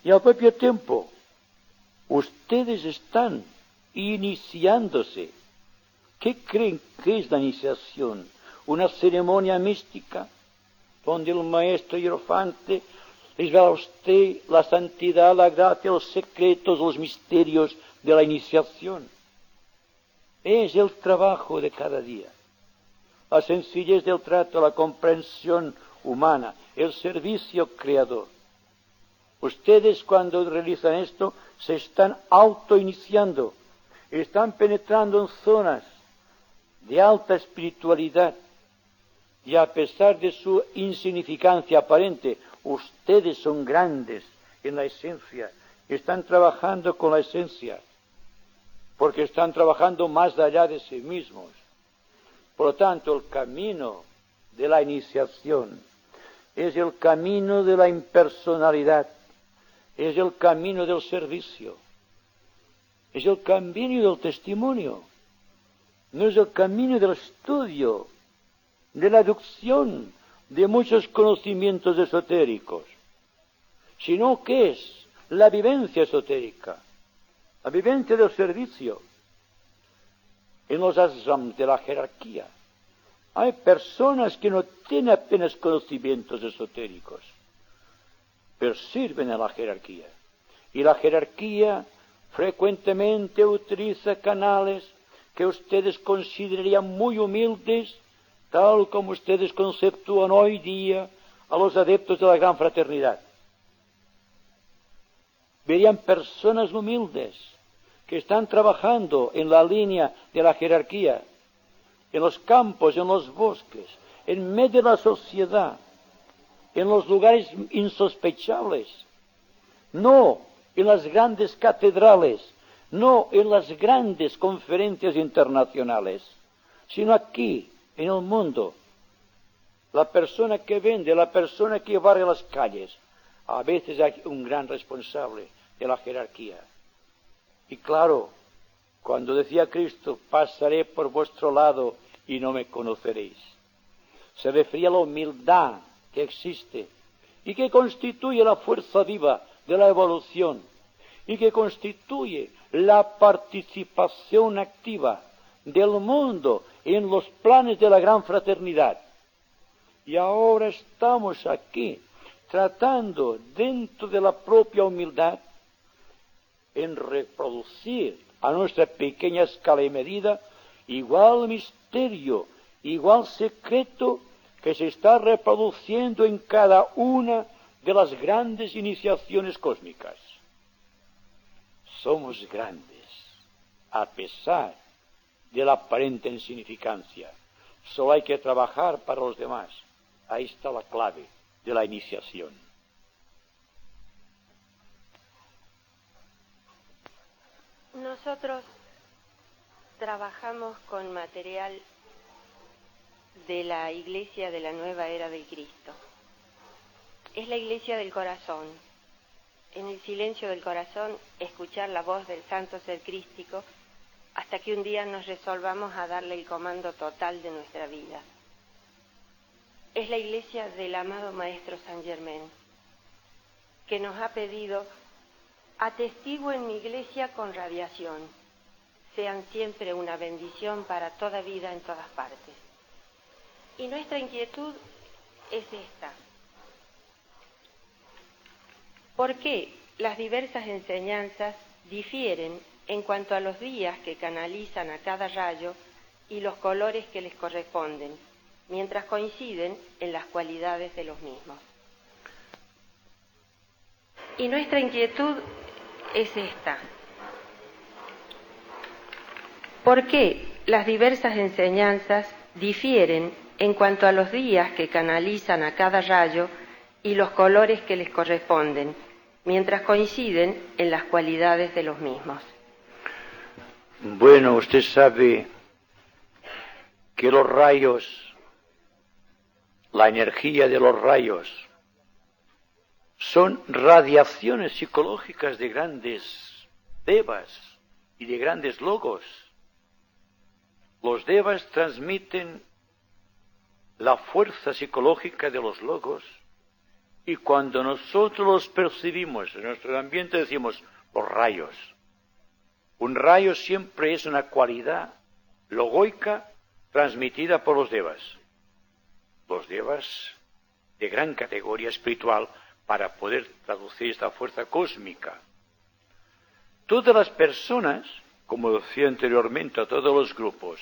Y al propio tiempo, ustedes están iniciándose. ¿Qué creen que es la iniciación? Una ceremonia mística donde el maestro hierofante les da a usted la santidad, la gracia, los secretos, los misterios de la iniciación. Es el trabajo de cada día. La sencillez del trato, la comprensión humana, el servicio creador. Ustedes cuando realizan esto se están autoiniciando, están penetrando en zonas de alta espiritualidad y a pesar de su insignificancia aparente, ustedes son grandes en la esencia, están trabajando con la esencia, porque están trabajando más allá de sí mismos. Por lo tanto, el camino de la iniciación es el camino de la impersonalidad, es el camino del servicio, es el camino del testimonio, no es el camino del estudio, de la aducción de muchos conocimientos esotéricos, sino que es la vivencia esotérica, la vivencia del servicio. En los ashrams de la jerarquía hay personas que no tienen apenas conocimientos esotéricos, pero sirven a la jerarquía. Y la jerarquía frecuentemente utiliza canales que ustedes considerarían muy humildes, tal como ustedes conceptúan hoy día a los adeptos de la gran fraternidad. Verían personas humildes que están trabajando en la línea de la jerarquía, en los campos, en los bosques, en medio de la sociedad, en los lugares insospechables, no en las grandes catedrales, no en las grandes conferencias internacionales, sino aquí, en el mundo. La persona que vende, la persona que barre las calles, a veces hay un gran responsable de la jerarquía. Y claro, cuando decía Cristo, pasaré por vuestro lado y no me conoceréis, se refería a la humildad que existe y que constituye la fuerza viva de la evolución y que constituye la participación activa del mundo en los planes de la gran fraternidad. Y ahora estamos aquí tratando dentro de la propia humildad en reproducir a nuestra pequeña escala y medida igual misterio, igual secreto que se está reproduciendo en cada una de las grandes iniciaciones cósmicas. Somos grandes, a pesar de la aparente insignificancia. Solo hay que trabajar para los demás. Ahí está la clave de la iniciación. Nosotros trabajamos con material de la Iglesia de la Nueva Era del Cristo. Es la Iglesia del Corazón. En el silencio del corazón, escuchar la voz del Santo Ser Crístico hasta que un día nos resolvamos a darle el comando total de nuestra vida. Es la Iglesia del amado Maestro Saint Germain, que nos ha pedido: atestiguen mi Iglesia con radiación, sean siempre una bendición para toda vida en todas partes. Y nuestra inquietud es esta: ¿por qué las diversas enseñanzas difieren en cuanto a los días que canalizan a cada rayo y los colores que les corresponden, mientras coinciden en las cualidades de los mismos? Y nuestra inquietud es esta: ¿por qué las diversas enseñanzas difieren en cuanto a los días que canalizan a cada rayo y los colores que les corresponden, mientras coinciden en las cualidades de los mismos. Bueno, usted sabe que los rayos, la energía de los rayos, son radiaciones psicológicas de grandes devas y de grandes logos. Los devas transmiten la fuerza psicológica de los logos y cuando nosotros los percibimos en nuestro ambiente decimos los rayos. Un rayo siempre es una cualidad logoica transmitida por los devas. Los devas de gran categoría espiritual para poder traducir esta fuerza cósmica. Todas las personas, como decía anteriormente a todos los grupos,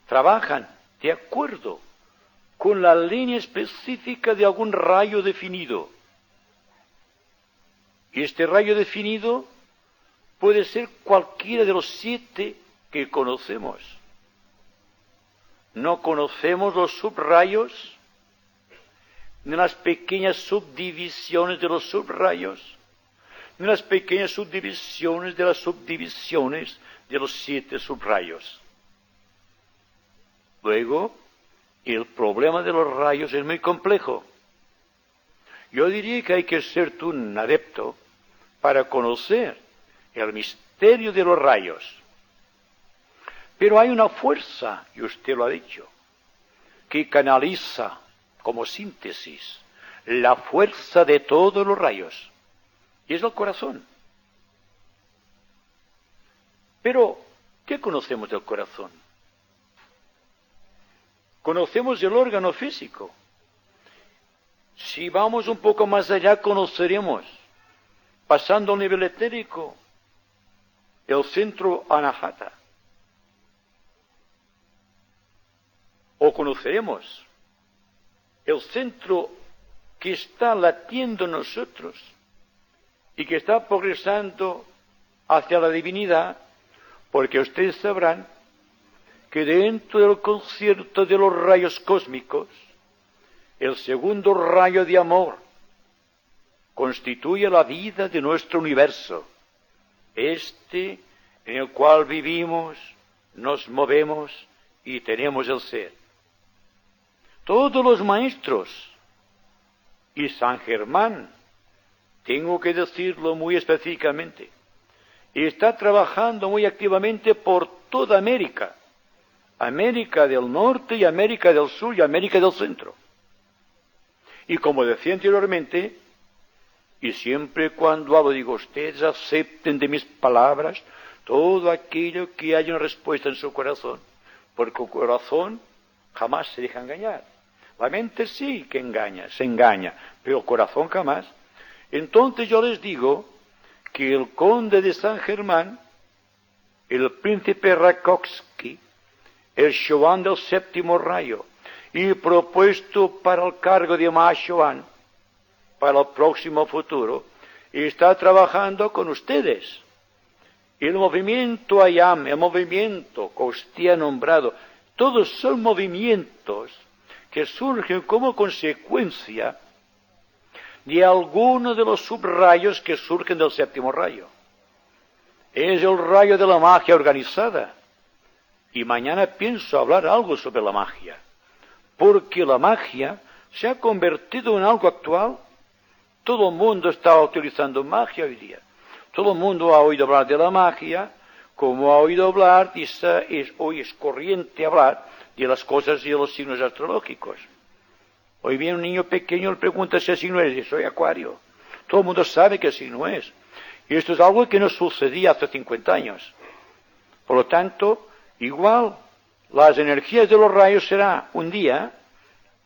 trabajan de acuerdo con la línea específica de algún rayo definido. Y este rayo definido puede ser cualquiera de los 7 que conocemos. No conocemos los subrayos, ni las pequeñas subdivisiones de los subrayos, ni las pequeñas subdivisiones de las subdivisiones de los 7 subrayos. Luego, el problema de los rayos es muy complejo. Yo diría que hay que ser tú un adepto para conocer el misterio de los rayos. Pero hay una fuerza, y usted lo ha dicho, que canaliza como síntesis la fuerza de todos los rayos. Y es el corazón. Pero, ¿qué conocemos del corazón? Conocemos el órgano físico. Si vamos un poco más allá, conoceremos, pasando al nivel etérico, el centro anahata. O conoceremos el centro que está latiendo en nosotros y que está progresando hacia la divinidad, porque ustedes sabrán que dentro del concierto de los rayos cósmicos, el segundo rayo de amor constituye la vida de nuestro universo, en el cual vivimos, nos movemos y tenemos el ser. Todos los maestros y San Germán, tengo que decirlo muy específicamente, está trabajando muy activamente por toda América, América del Norte y América del Sur y América del Centro. Y como decía anteriormente, y siempre cuando hablo digo, ustedes acepten de mis palabras todo aquello que haya una respuesta en su corazón, porque el corazón jamás se deja engañar. La mente sí que se engaña, pero el corazón jamás. Entonces yo les digo que el conde de San Germán, el príncipe Rakowski, el Shoan del séptimo rayo, y propuesto para el cargo de Mahashoan, para el próximo futuro, está trabajando con ustedes. El movimiento Ayam, el movimiento que usted ha nombrado, todos son movimientos que surgen como consecuencia de alguno de los subrayos que surgen del séptimo rayo. Es el rayo de la magia organizada. Y mañana pienso hablar algo sobre la magia, porque la magia se ha convertido en algo actual. Todo el mundo está utilizando magia hoy día. Todo el mundo ha oído hablar de la magia, como ha oído hablar, hoy es corriente hablar de las cosas y de los signos astrológicos. Hoy viene un niño pequeño y le pregunta si el signo es, y soy Acuario. Todo el mundo sabe qué signo es. Y esto es algo que no sucedía hace 50 años. Por lo tanto, igual, las energías de los rayos será un día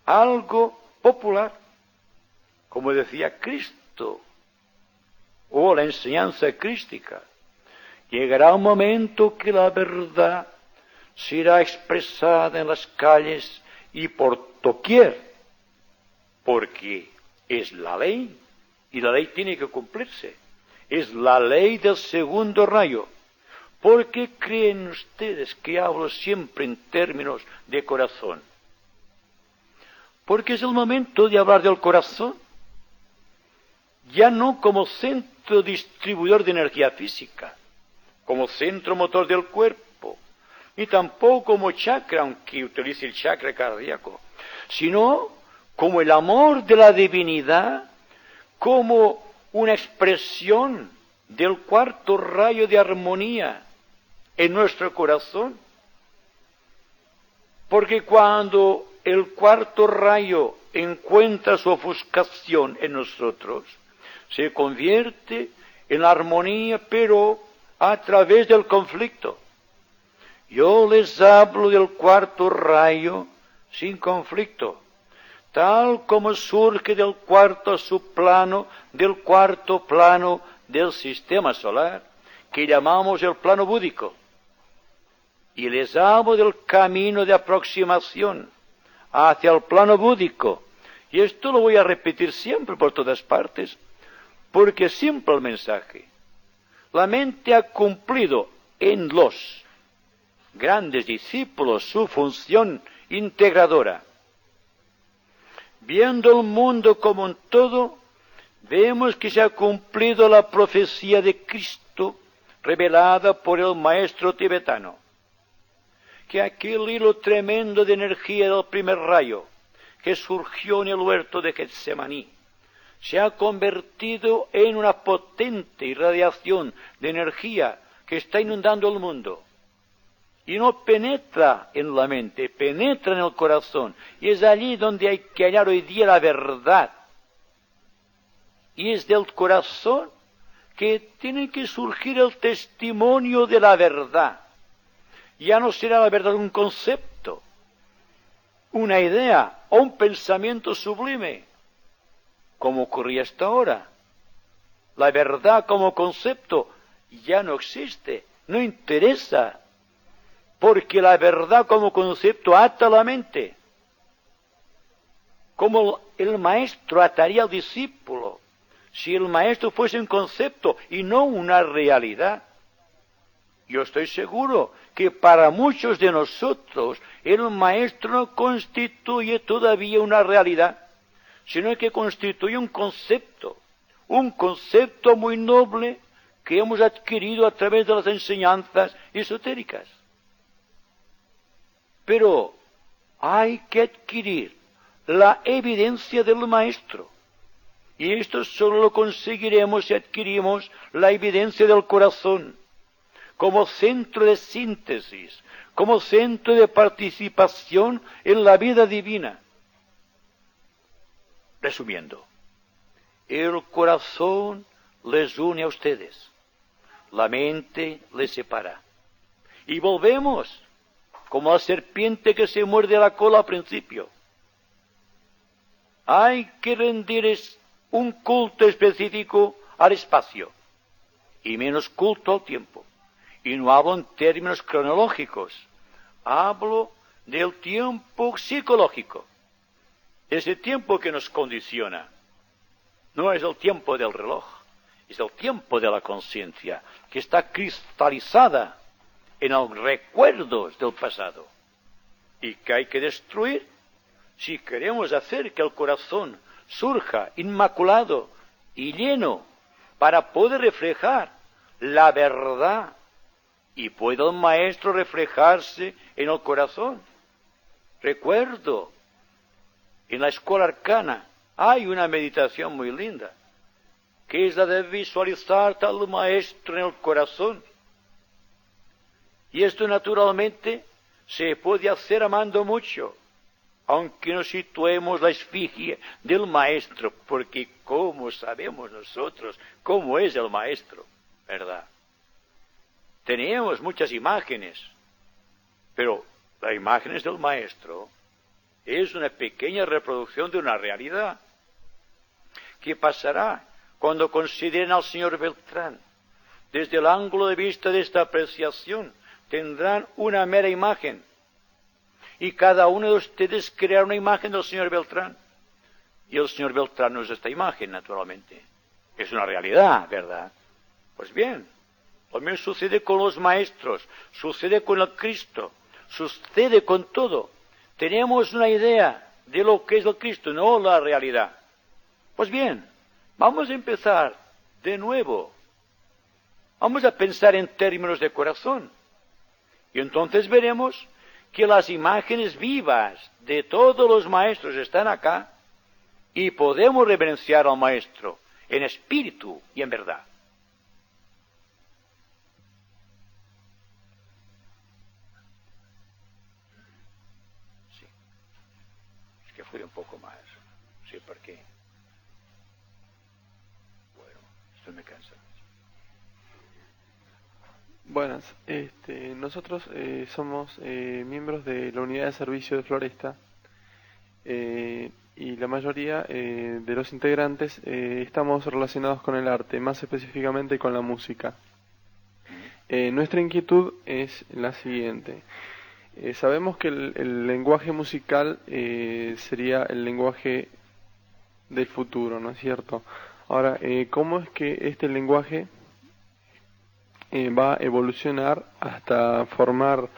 algo popular, como decía Cristo, o la enseñanza crística. Llegará un momento que la verdad será expresada en las calles y por doquier, porque es la ley, y la ley tiene que cumplirse. Es la ley del segundo rayo. ¿Por qué creen ustedes que hablo siempre en términos de corazón? Porque es el momento de hablar del corazón. ya no como centro distribuidor de energía física, como centro motor del cuerpo, ni tampoco como chakra, aunque utilice el chakra cardíaco, sino como el amor de la divinidad, como una expresión del cuarto rayo de armonía en nuestro corazón. Porque cuando el cuarto rayo encuentra su ofuscación en nosotros, se convierte en la armonía, pero a través del conflicto. Yo les hablo del cuarto rayo sin conflicto, tal como surge del cuarto subplano, del cuarto plano del sistema solar, que llamamos el plano búdico. Y les hablo del camino de aproximación hacia el plano búdico. Y esto lo voy a repetir siempre por todas partes, porque es simple el mensaje. La mente ha cumplido en los grandes discípulos su función integradora. Viendo el mundo como un todo, vemos que se ha cumplido la profecía de Cristo revelada por el maestro tibetano, que aquel hilo tremendo de energía del primer rayo que surgió en el huerto de Getsemaní se ha convertido en una potente irradiación de energía que está inundando el mundo. Y no penetra en la mente, penetra en el corazón. Y es allí donde hay que hallar hoy día la verdad. Y es del corazón que tiene que surgir el testimonio de la verdad. Ya no será la verdad un concepto, una idea o un pensamiento sublime, como ocurría hasta ahora. La verdad como concepto ya no existe, no interesa, porque la verdad como concepto ata la mente, como el maestro ataría al discípulo, si el maestro fuese un concepto y no una realidad. Yo estoy seguro que para muchos de nosotros el maestro no constituye todavía una realidad, sino que constituye un concepto muy noble que hemos adquirido a través de las enseñanzas esotéricas. Pero hay que adquirir la evidencia del maestro. Y esto solo lo conseguiremos si adquirimos la evidencia del corazón, como centro de síntesis, como centro de participación en la vida divina. Resumiendo, el corazón les une a ustedes, la mente les separa. Y volvemos, como la serpiente que se muerde la cola al principio. Hay que rendir un culto específico al espacio y menos culto al tiempo. Y no hablo en términos cronológicos, hablo del tiempo psicológico, ese tiempo que nos condiciona. No es el tiempo del reloj, es el tiempo de la conciencia, que está cristalizada en los recuerdos del pasado y que hay que destruir si queremos hacer que el corazón surja inmaculado y lleno para poder reflejar la verdad y pueda el maestro reflejarse en el corazón. Recuerdo, en la escuela arcana hay una meditación muy linda, que es la de visualizar al maestro en el corazón. Y esto naturalmente se puede hacer amando mucho, aunque nos situemos la efigie del maestro, porque ¿cómo sabemos nosotros cómo es el maestro? ¿Verdad? Tenemos muchas imágenes, pero las imágenes del maestro es una pequeña reproducción de una realidad. ¿Qué pasará cuando consideren al señor Beltrán? Desde el ángulo de vista de esta apreciación, tendrán una mera imagen. Y cada uno de ustedes creará una imagen del señor Beltrán. Y el señor Beltrán no es esta imagen, naturalmente. Es una realidad, ¿verdad? Pues bien, lo mismo sucede con los maestros, sucede con el Cristo, sucede con todo. Tenemos una idea de lo que es el Cristo, no la realidad. Pues bien, Vamos a empezar de nuevo. Vamos a pensar en términos de corazón. Y entonces veremos que las imágenes vivas de todos los maestros están acá y podemos reverenciar al maestro en espíritu y en verdad. Sí. Es que fui un poco más. Sí, ¿por qué? Bueno, esto me cansa. Buenas, nosotros somos miembros de la unidad de servicio de Floresta y la mayoría de los integrantes estamos relacionados con el arte, más específicamente con la música. Nuestra inquietud es la siguiente. Sabemos que el lenguaje musical sería el lenguaje del futuro, ¿no es cierto? Ahora, ¿cómo es que este lenguaje va a evolucionar hasta formar,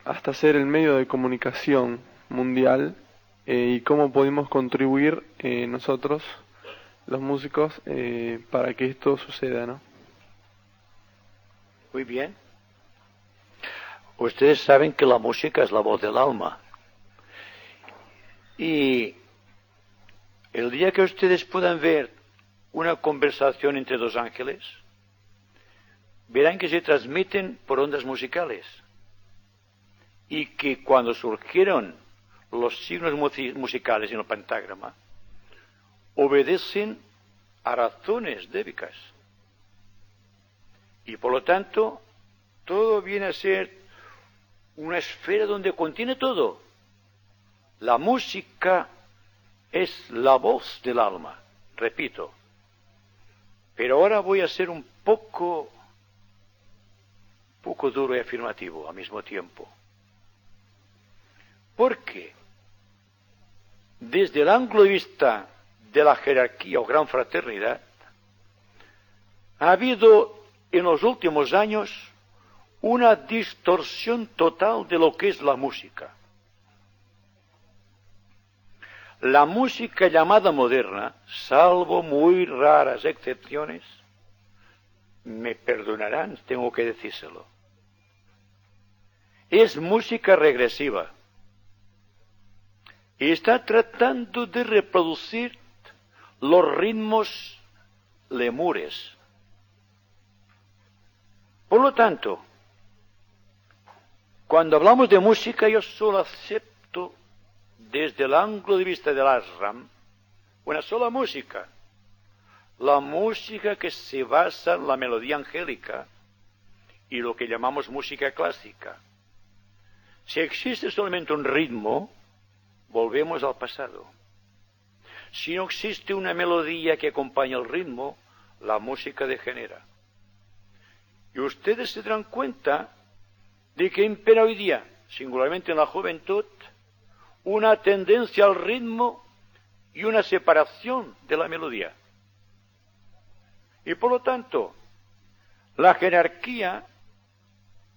hasta ser el medio de comunicación mundial y cómo podemos contribuir nosotros, los músicos, para que esto suceda, ¿no? Muy bien. Ustedes saben que la música es la voz del alma. Y el día que ustedes puedan ver una conversación entre dos ángeles, verán que se transmiten por ondas musicales y que cuando surgieron los signos musicales en el pentagrama obedecen a razones débicas y por lo tanto todo viene a ser una esfera donde contiene todo. La música es la voz del alma, repito, pero ahora voy a ser un poco duro y afirmativo al mismo tiempo. Porque desde el ángulo de vista de la jerarquía o gran fraternidad, ha habido en los últimos años una distorsión total de lo que es la música. La música llamada moderna, salvo muy raras excepciones, me perdonarán, tengo que decírselo, es música regresiva y está tratando de reproducir los ritmos lemures. Por lo tanto, cuando hablamos de música, yo solo acepto desde el ángulo de vista del ashram una sola música, la música que se basa en la melodía angélica y lo que llamamos música clásica. Si existe solamente un ritmo, volvemos al pasado. Si no existe una melodía que acompañe el ritmo, la música degenera. Y ustedes se darán cuenta de que impera hoy día, singularmente en la juventud, una tendencia al ritmo y una separación de la melodía. Y por lo tanto, la jerarquía,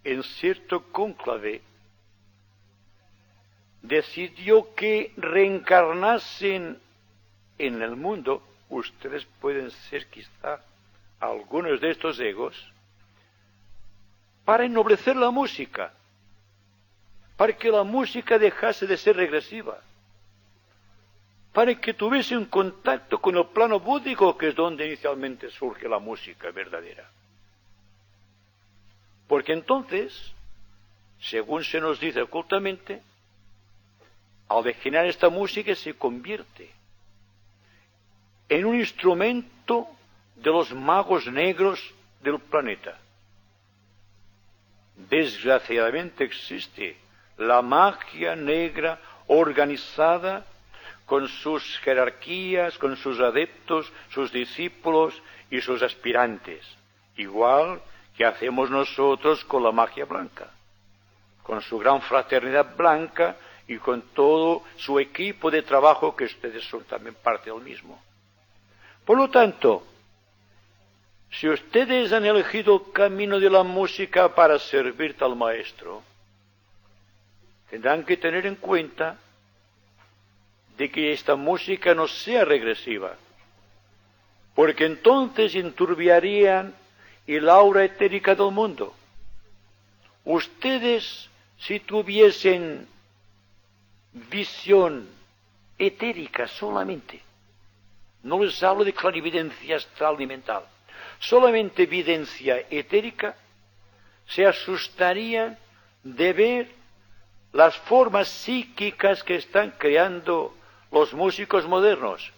en cierto cónclave, decidió que reencarnasen en el mundo, ustedes pueden ser quizá algunos de estos egos, para ennoblecer la música, para que la música dejase de ser regresiva, para que tuviese un contacto con el plano búdico, que es donde inicialmente surge la música verdadera. Porque entonces, según se nos dice ocultamente, al degenerar esta música se convierte en un instrumento de los magos negros del planeta. Desgraciadamente existe la magia negra organizada con sus jerarquías, con sus adeptos, sus discípulos y sus aspirantes, igual que hacemos nosotros con la magia blanca, con su gran fraternidad blanca y con todo su equipo de trabajo, que ustedes son también parte del mismo. Por lo tanto, si ustedes han elegido el camino de la música para servirte al maestro, tendrán que tener en cuenta de que esta música no sea regresiva, porque entonces enturbiarían el aura etérica del mundo. Ustedes, si tuviesen visión etérica solamente, no les hablo de clarividencia astral ni mental, solamente evidencia etérica, se asustarían de ver las formas psíquicas que están creando los músicos modernos.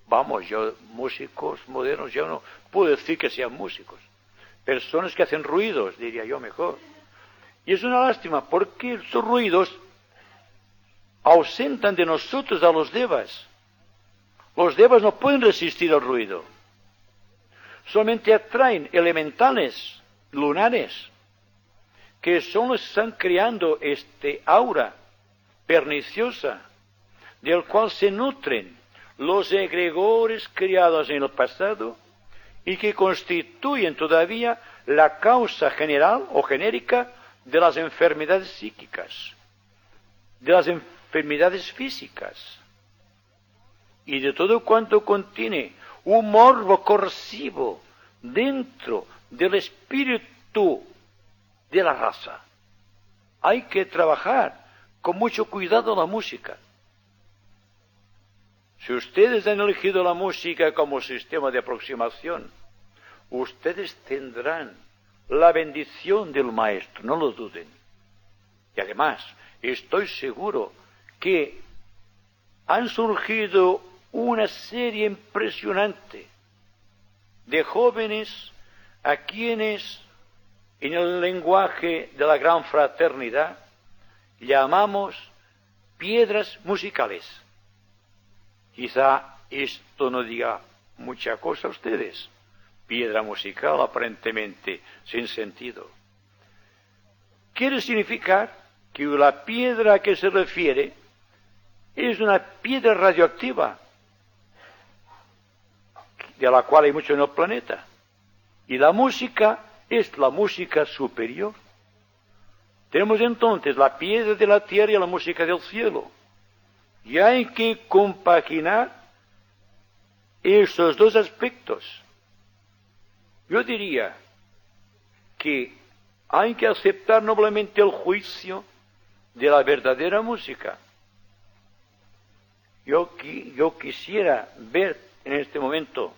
Vamos, músicos modernos, yo no puedo decir que sean músicos. Personas que hacen ruidos, diría yo mejor. Y es una lástima, porque estos ruidos ausentan de nosotros a los devas. Los devas no pueden resistir al ruido. Solamente atraen elementales lunares, que son los que están creando este aura perniciosa, del cual se nutren los egregores creados en el pasado y que constituyen todavía la causa general o genérica de las enfermedades psíquicas, de las enfermedades físicas y de todo cuanto contiene un morbo corrosivo dentro del espíritu de la raza. Hay que trabajar con mucho cuidado la música. Si ustedes han elegido la música como sistema de aproximación, ustedes tendrán la bendición del maestro, no lo duden. Y además, estoy seguro que han surgido una serie impresionante de jóvenes a quienes, en el lenguaje de la gran fraternidad, llamamos piedras musicales. Quizá esto no diga mucha cosa a ustedes. Piedra musical aparentemente sin sentido. Quiere significar que la piedra a que se refiere es una piedra radioactiva, de la cual hay mucho en el planeta. Y la música es la música superior. Tenemos entonces la piedra de la tierra y la música del cielo. Y hay que compaginar esos dos aspectos. Yo diría que hay que aceptar noblemente el juicio de la verdadera música. Yo quisiera ver en este momento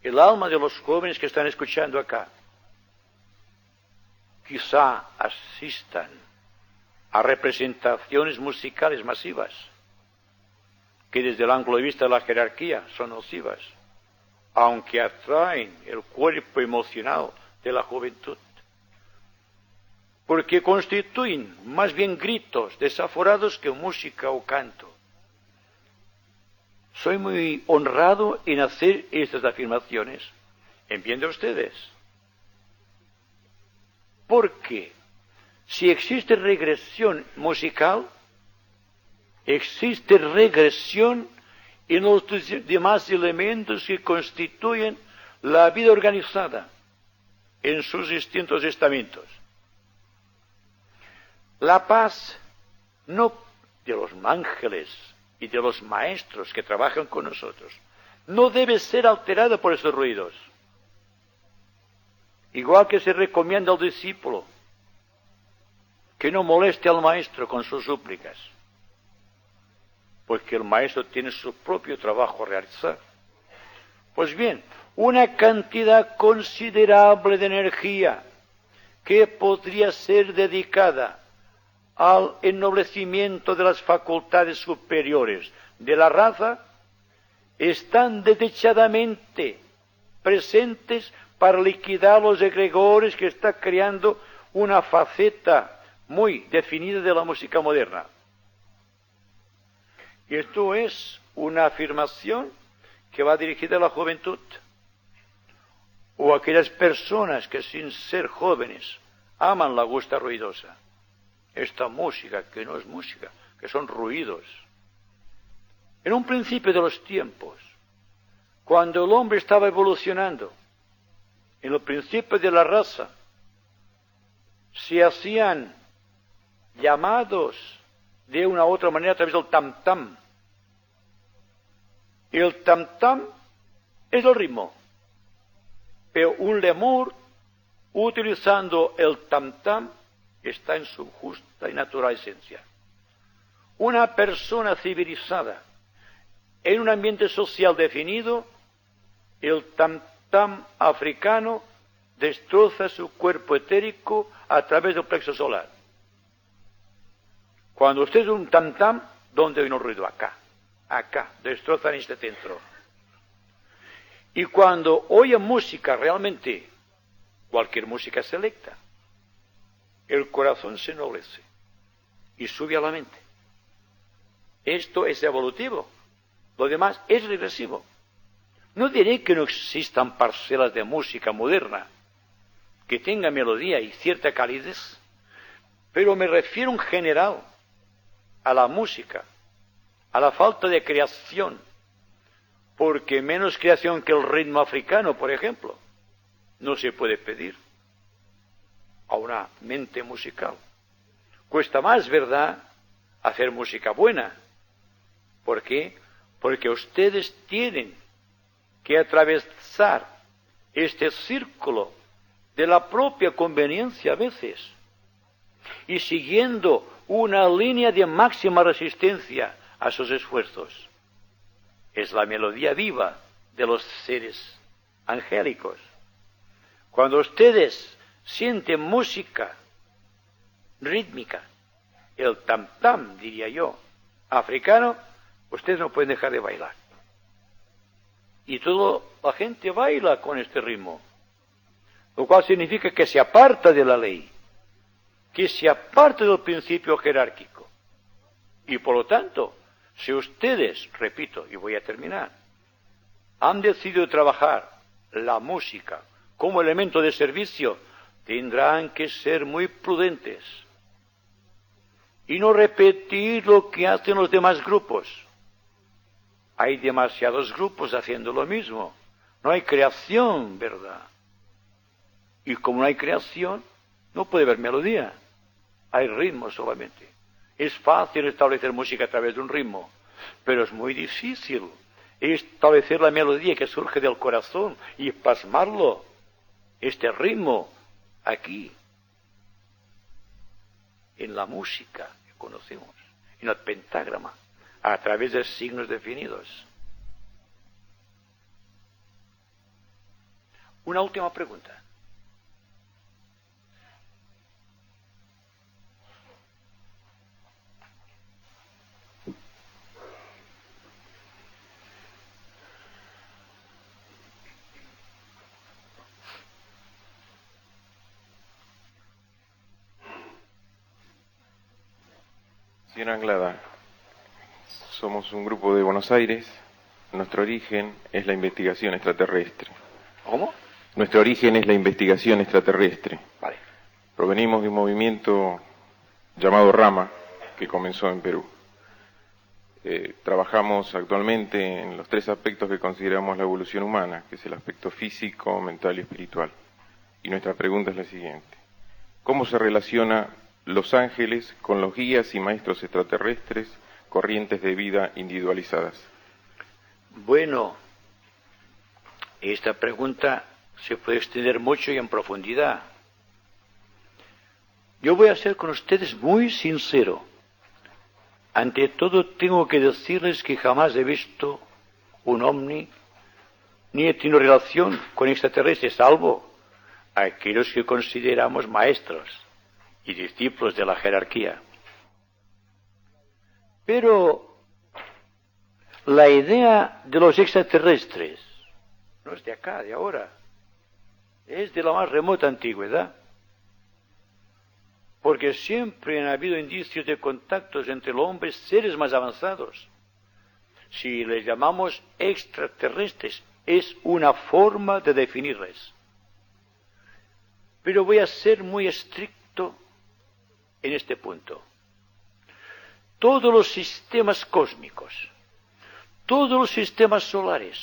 el alma de los jóvenes que están escuchando acá. Quizá asistan a representaciones musicales masivas, que desde el ángulo de vista de la jerarquía son nocivas, aunque atraen el cuerpo emocional de la juventud, porque constituyen más bien gritos desaforados que música o canto. Soy muy honrado en hacer estas afirmaciones, ¿entienden ustedes? Porque si existe regresión musical, existe regresión en los demás elementos que constituyen la vida organizada en sus distintos estamentos. La paz no de los ángeles y de los maestros que trabajan con nosotros no debe ser alterada por esos ruidos. Igual que se recomienda al discípulo que no moleste al maestro con sus súplicas, porque el maestro tiene su propio trabajo a realizar. Pues bien, una cantidad considerable de energía que podría ser dedicada al ennoblecimiento de las facultades superiores de la raza, están desdichadamente presentes para liquidar los egregores que está creando una faceta muy definida de la música moderna. Y esto es una afirmación que va dirigida a la juventud, o a aquellas personas que sin ser jóvenes aman la gusta ruidosa. Esta música que no es música, que son ruidos. En un principio de los tiempos, cuando el hombre estaba evolucionando, en el principio de la raza, se hacían llamados de una u otra manera a través del tam-tam, El tam-tam es el ritmo, pero un lemur utilizando el tam-tam está en su justa y natural esencia. Una persona civilizada en un ambiente social definido, el tam-tam africano destroza su cuerpo etérico a través del plexo solar. Cuando usted es un tam-tam, ¿dónde hay un ruido? Acá, destrozan este centro. Y cuando oye música realmente, cualquier música selecta, el corazón se ennoblece y sube a la mente. Esto es evolutivo, lo demás es regresivo. No diré que no existan parcelas de música moderna que tengan melodía y cierta calidez, pero me refiero en general a la música, a la falta de creación, porque menos creación que el ritmo africano, por ejemplo, no se puede pedir a una mente musical. Cuesta más, ¿verdad?, hacer música buena. ¿Por qué? Porque ustedes tienen que atravesar este círculo de la propia conveniencia a veces, y siguiendo una línea de máxima resistencia a sus esfuerzos. Es la melodía viva de los seres angélicos. Cuando ustedes sienten música rítmica, el tam-tam, diría yo, africano, ustedes no pueden dejar de bailar. Y toda la gente baila con este ritmo, lo cual significa que se aparta de la ley, que se aparta del principio jerárquico. Y por lo tanto, si ustedes, repito, y voy a terminar, han decidido trabajar la música como elemento de servicio, tendrán que ser muy prudentes y no repetir lo que hacen los demás grupos. Hay demasiados grupos haciendo lo mismo. No hay creación, ¿verdad? Y como no hay creación, no puede haber melodía. Hay ritmo solamente. Es fácil establecer música a través de un ritmo, pero es muy difícil establecer la melodía que surge del corazón y plasmarlo, este ritmo, aquí, en la música que conocemos, en el pentagrama, a través de signos definidos. Una última pregunta. Señora Anglada, somos un grupo de Buenos Aires. Nuestro origen es la investigación extraterrestre. ¿Cómo? Nuestro origen es la investigación extraterrestre. Vale. Provenimos de un movimiento llamado Rama, que comenzó en Perú. Trabajamos actualmente en los tres aspectos que consideramos la evolución humana, que es el aspecto físico, mental y espiritual. Y nuestra pregunta es la siguiente. ¿Cómo se relaciona los ángeles con los guías y maestros extraterrestres, corrientes de vida individualizadas? Bueno, esta pregunta se puede extender mucho y en profundidad. Yo voy a ser con ustedes muy sincero. Ante todo tengo que decirles que jamás he visto un ovni, ni he tenido relación con extraterrestres, salvo aquellos que consideramos maestros y discípulos de la jerarquía. Pero la idea de los extraterrestres no es de acá, de ahora, es de la más remota antigüedad, porque siempre han habido indicios de contactos entre los hombres, seres más avanzados. Si les llamamos extraterrestres, es una forma de definirles. Pero voy a ser muy estricto en este punto. Todos los sistemas cósmicos, todos los sistemas solares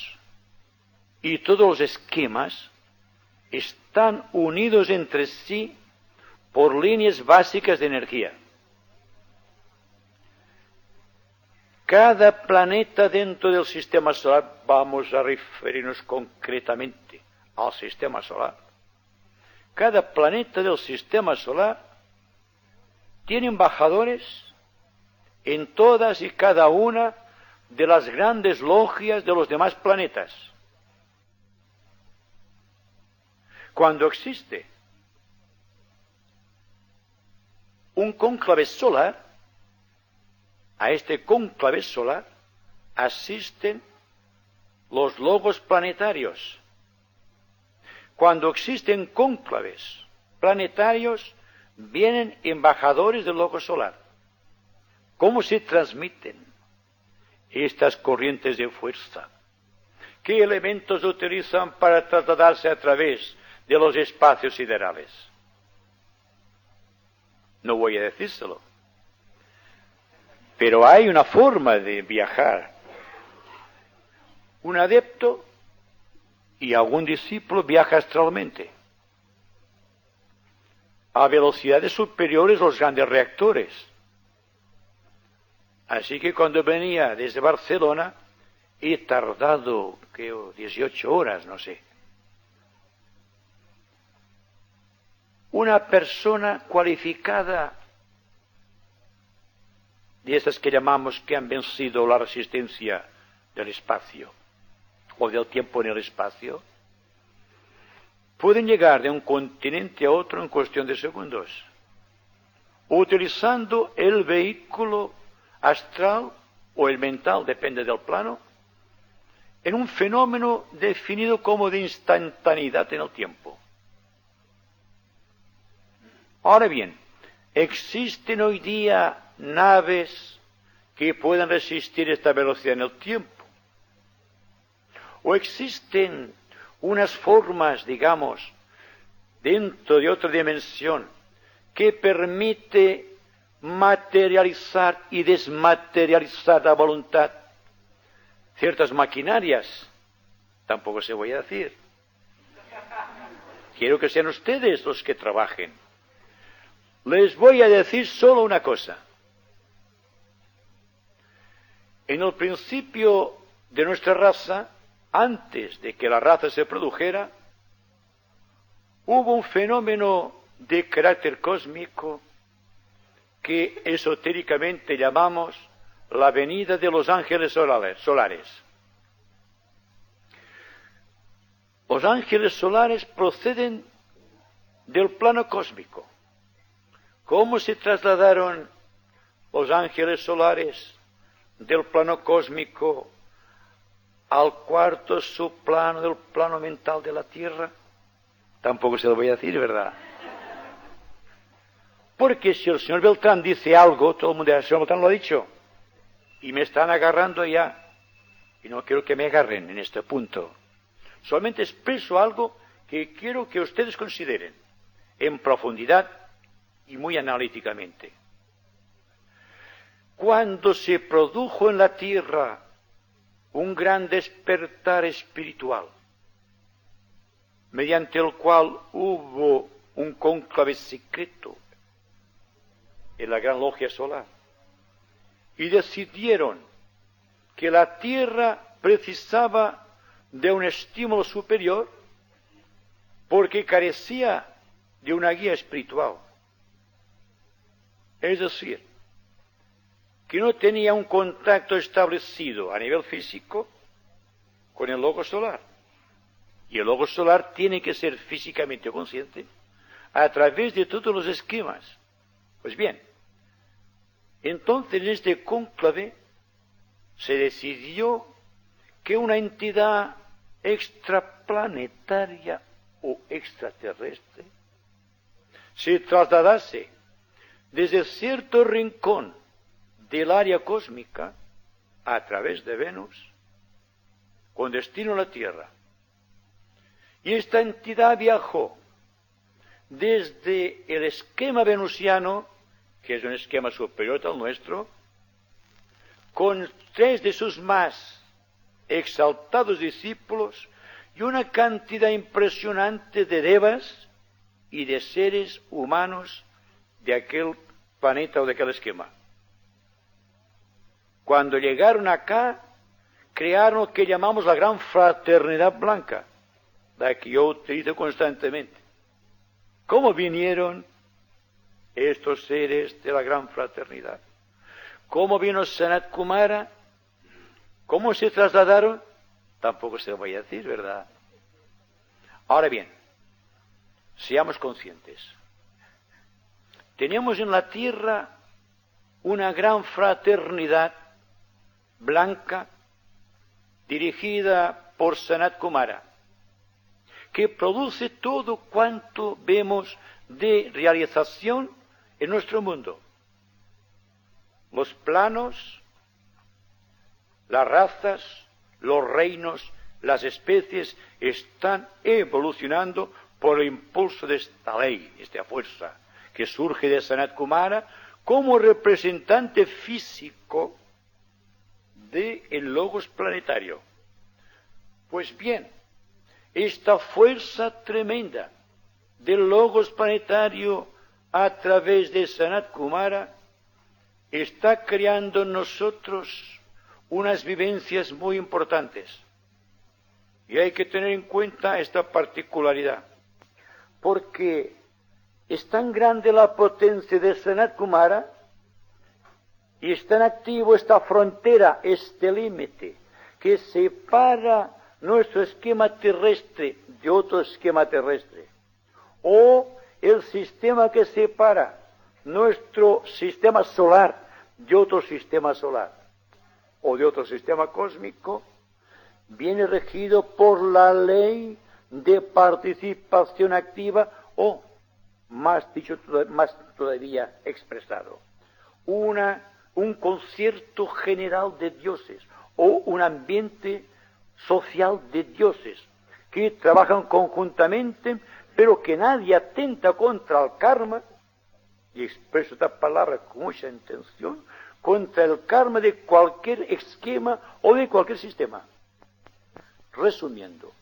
y todos los esquemas están unidos entre sí por líneas básicas de energía. Cada planeta dentro del sistema solar, vamos a referirnos concretamente al sistema solar. Cada planeta del sistema solar tiene embajadores en todas y cada una de las grandes logias de los demás planetas. Cuando existe un cónclave solar, a este cónclave solar asisten los logos planetarios. Cuando existen cónclaves planetarios, vienen embajadores del logo solar. ¿Cómo se transmiten estas corrientes de fuerza? ¿Qué elementos utilizan para trasladarse a través de los espacios siderales? No voy a decírselo. Pero hay una forma de viajar. Un adepto y algún discípulo viaja astralmente a velocidades superiores a los grandes reactores. Así que cuando venía desde Barcelona, he tardado, creo, 18 horas, no sé. Una persona cualificada, de esas que llamamos que han vencido la resistencia del espacio, o del tiempo en el espacio, pueden llegar de un continente a otro en cuestión de segundos, utilizando el vehículo astral o el mental, depende del plano, en un fenómeno definido como de instantaneidad en el tiempo. Ahora bien, existen hoy día naves que puedan resistir esta velocidad en el tiempo. O existen unas formas, digamos, dentro de otra dimensión, que permite materializar y desmaterializar a voluntad ciertas maquinarias. Tampoco se voy a decir. Quiero que sean ustedes los que trabajen. Les voy a decir solo una cosa. En el principio de nuestra raza, antes de que la raza se produjera, hubo un fenómeno de carácter cósmico que esotéricamente llamamos la venida de los ángeles solares. Los ángeles solares proceden del plano cósmico. ¿Cómo se trasladaron los ángeles solares del plano cósmico al cuarto subplano del plano mental de la Tierra? Tampoco se lo voy a decir, ¿verdad? Porque si el señor Beltrán dice algo, todo el mundo dice, el señor Beltrán lo ha dicho, y me están agarrando ya, y no quiero que me agarren en este punto. Solamente expreso algo que quiero que ustedes consideren en profundidad y muy analíticamente. Cuando se produjo en la Tierra un gran despertar espiritual, mediante el cual hubo un cónclave secreto en la Gran Logia Solar, y decidieron que la Tierra precisaba de un estímulo superior porque carecía de una guía espiritual. Es decir, que no tenía un contacto establecido a nivel físico con el logo solar. Y el logo solar tiene que ser físicamente consciente a través de todos los esquemas. Pues bien, entonces en este cónclave se decidió que una entidad extraplanetaria o extraterrestre se trasladase desde cierto rincón del área cósmica a través de Venus con destino a la Tierra. Y esta entidad viajó desde el esquema venusiano, que es un esquema superior al nuestro, con 3 de sus más exaltados discípulos y una cantidad impresionante de devas y de seres humanos de aquel planeta o de aquel esquema. Cuando llegaron acá, crearon lo que llamamos la gran fraternidad blanca, la que yo utilizo constantemente. ¿Cómo vinieron estos seres de la gran fraternidad? ¿Cómo vino Sanat Kumara? ¿Cómo se trasladaron? Tampoco se lo voy a decir, ¿verdad? Ahora bien, seamos conscientes. Tenemos en la tierra una gran fraternidad blanca dirigida por Sanat Kumara, que produce todo cuanto vemos de realización en nuestro mundo. Los planos, las razas, los reinos, las especies están evolucionando por el impulso de esta ley, esta fuerza, que surge de Sanat Kumara como representante físico del logos planetario. Pues bien, esta fuerza tremenda del logos planetario a través de Sanat Kumara está creando en nosotros unas vivencias muy importantes. Y hay que tener en cuenta esta particularidad, porque es tan grande la potencia de Sanat Kumara y es tan activo esta frontera, este límite, que separa nuestro esquema terrestre de otro esquema terrestre, o el sistema que separa nuestro sistema solar de otro sistema solar, o de otro sistema cósmico, viene regido por la ley de participación activa, o, más todavía expresado, un concierto general de dioses, o un ambiente social de dioses, que trabajan conjuntamente, pero que nadie atenta contra el karma, y expreso esta palabra con mucha intención, contra el karma de cualquier esquema o de cualquier sistema. Resumiendo,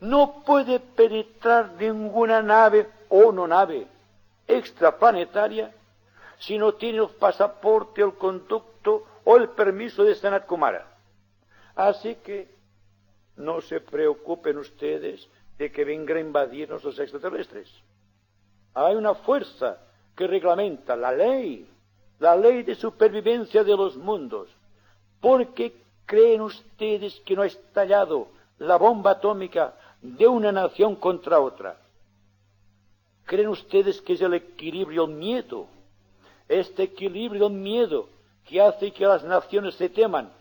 no puede penetrar ninguna nave o no nave extraplanetaria si no tiene el pasaporte, el conducto o el permiso de Sanat Kumara. Así que no se preocupen ustedes de que vengan a invadirnos los extraterrestres. Hay una fuerza que reglamenta la ley de supervivencia de los mundos. ¿Por qué creen ustedes que no ha estallado la bomba atómica de una nación contra otra? ¿Creen ustedes que es el equilibrio, el miedo? Este equilibrio, el miedo, que hace que las naciones se teman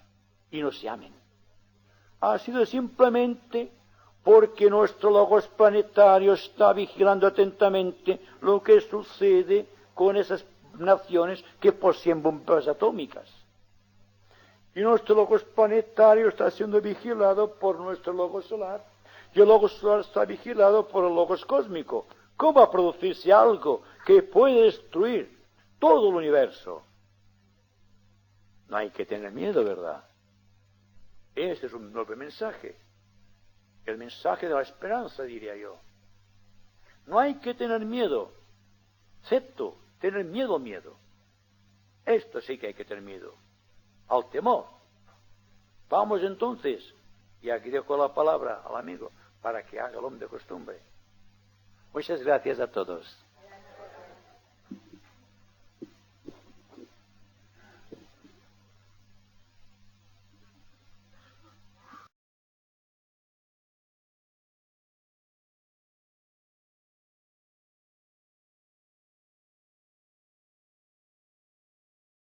y no se amen. Ha sido simplemente porque nuestro logos planetario está vigilando atentamente lo que sucede con esas naciones que poseen bombas atómicas. Y nuestro logos planetario está siendo vigilado por nuestro logos solar, y el logos solar está vigilado por el logos cósmico. ¿Cómo va a producirse algo que puede destruir todo el universo? No hay que tener miedo, ¿verdad? Este es un nuevo mensaje. El mensaje de la esperanza, diría yo. No hay que tener miedo, excepto tener miedo al miedo. Esto sí que hay que tener miedo, al temor. Vamos entonces, y aquí dejo la palabra al amigo, para que haga el hombre de costumbre. Muchas gracias a todos.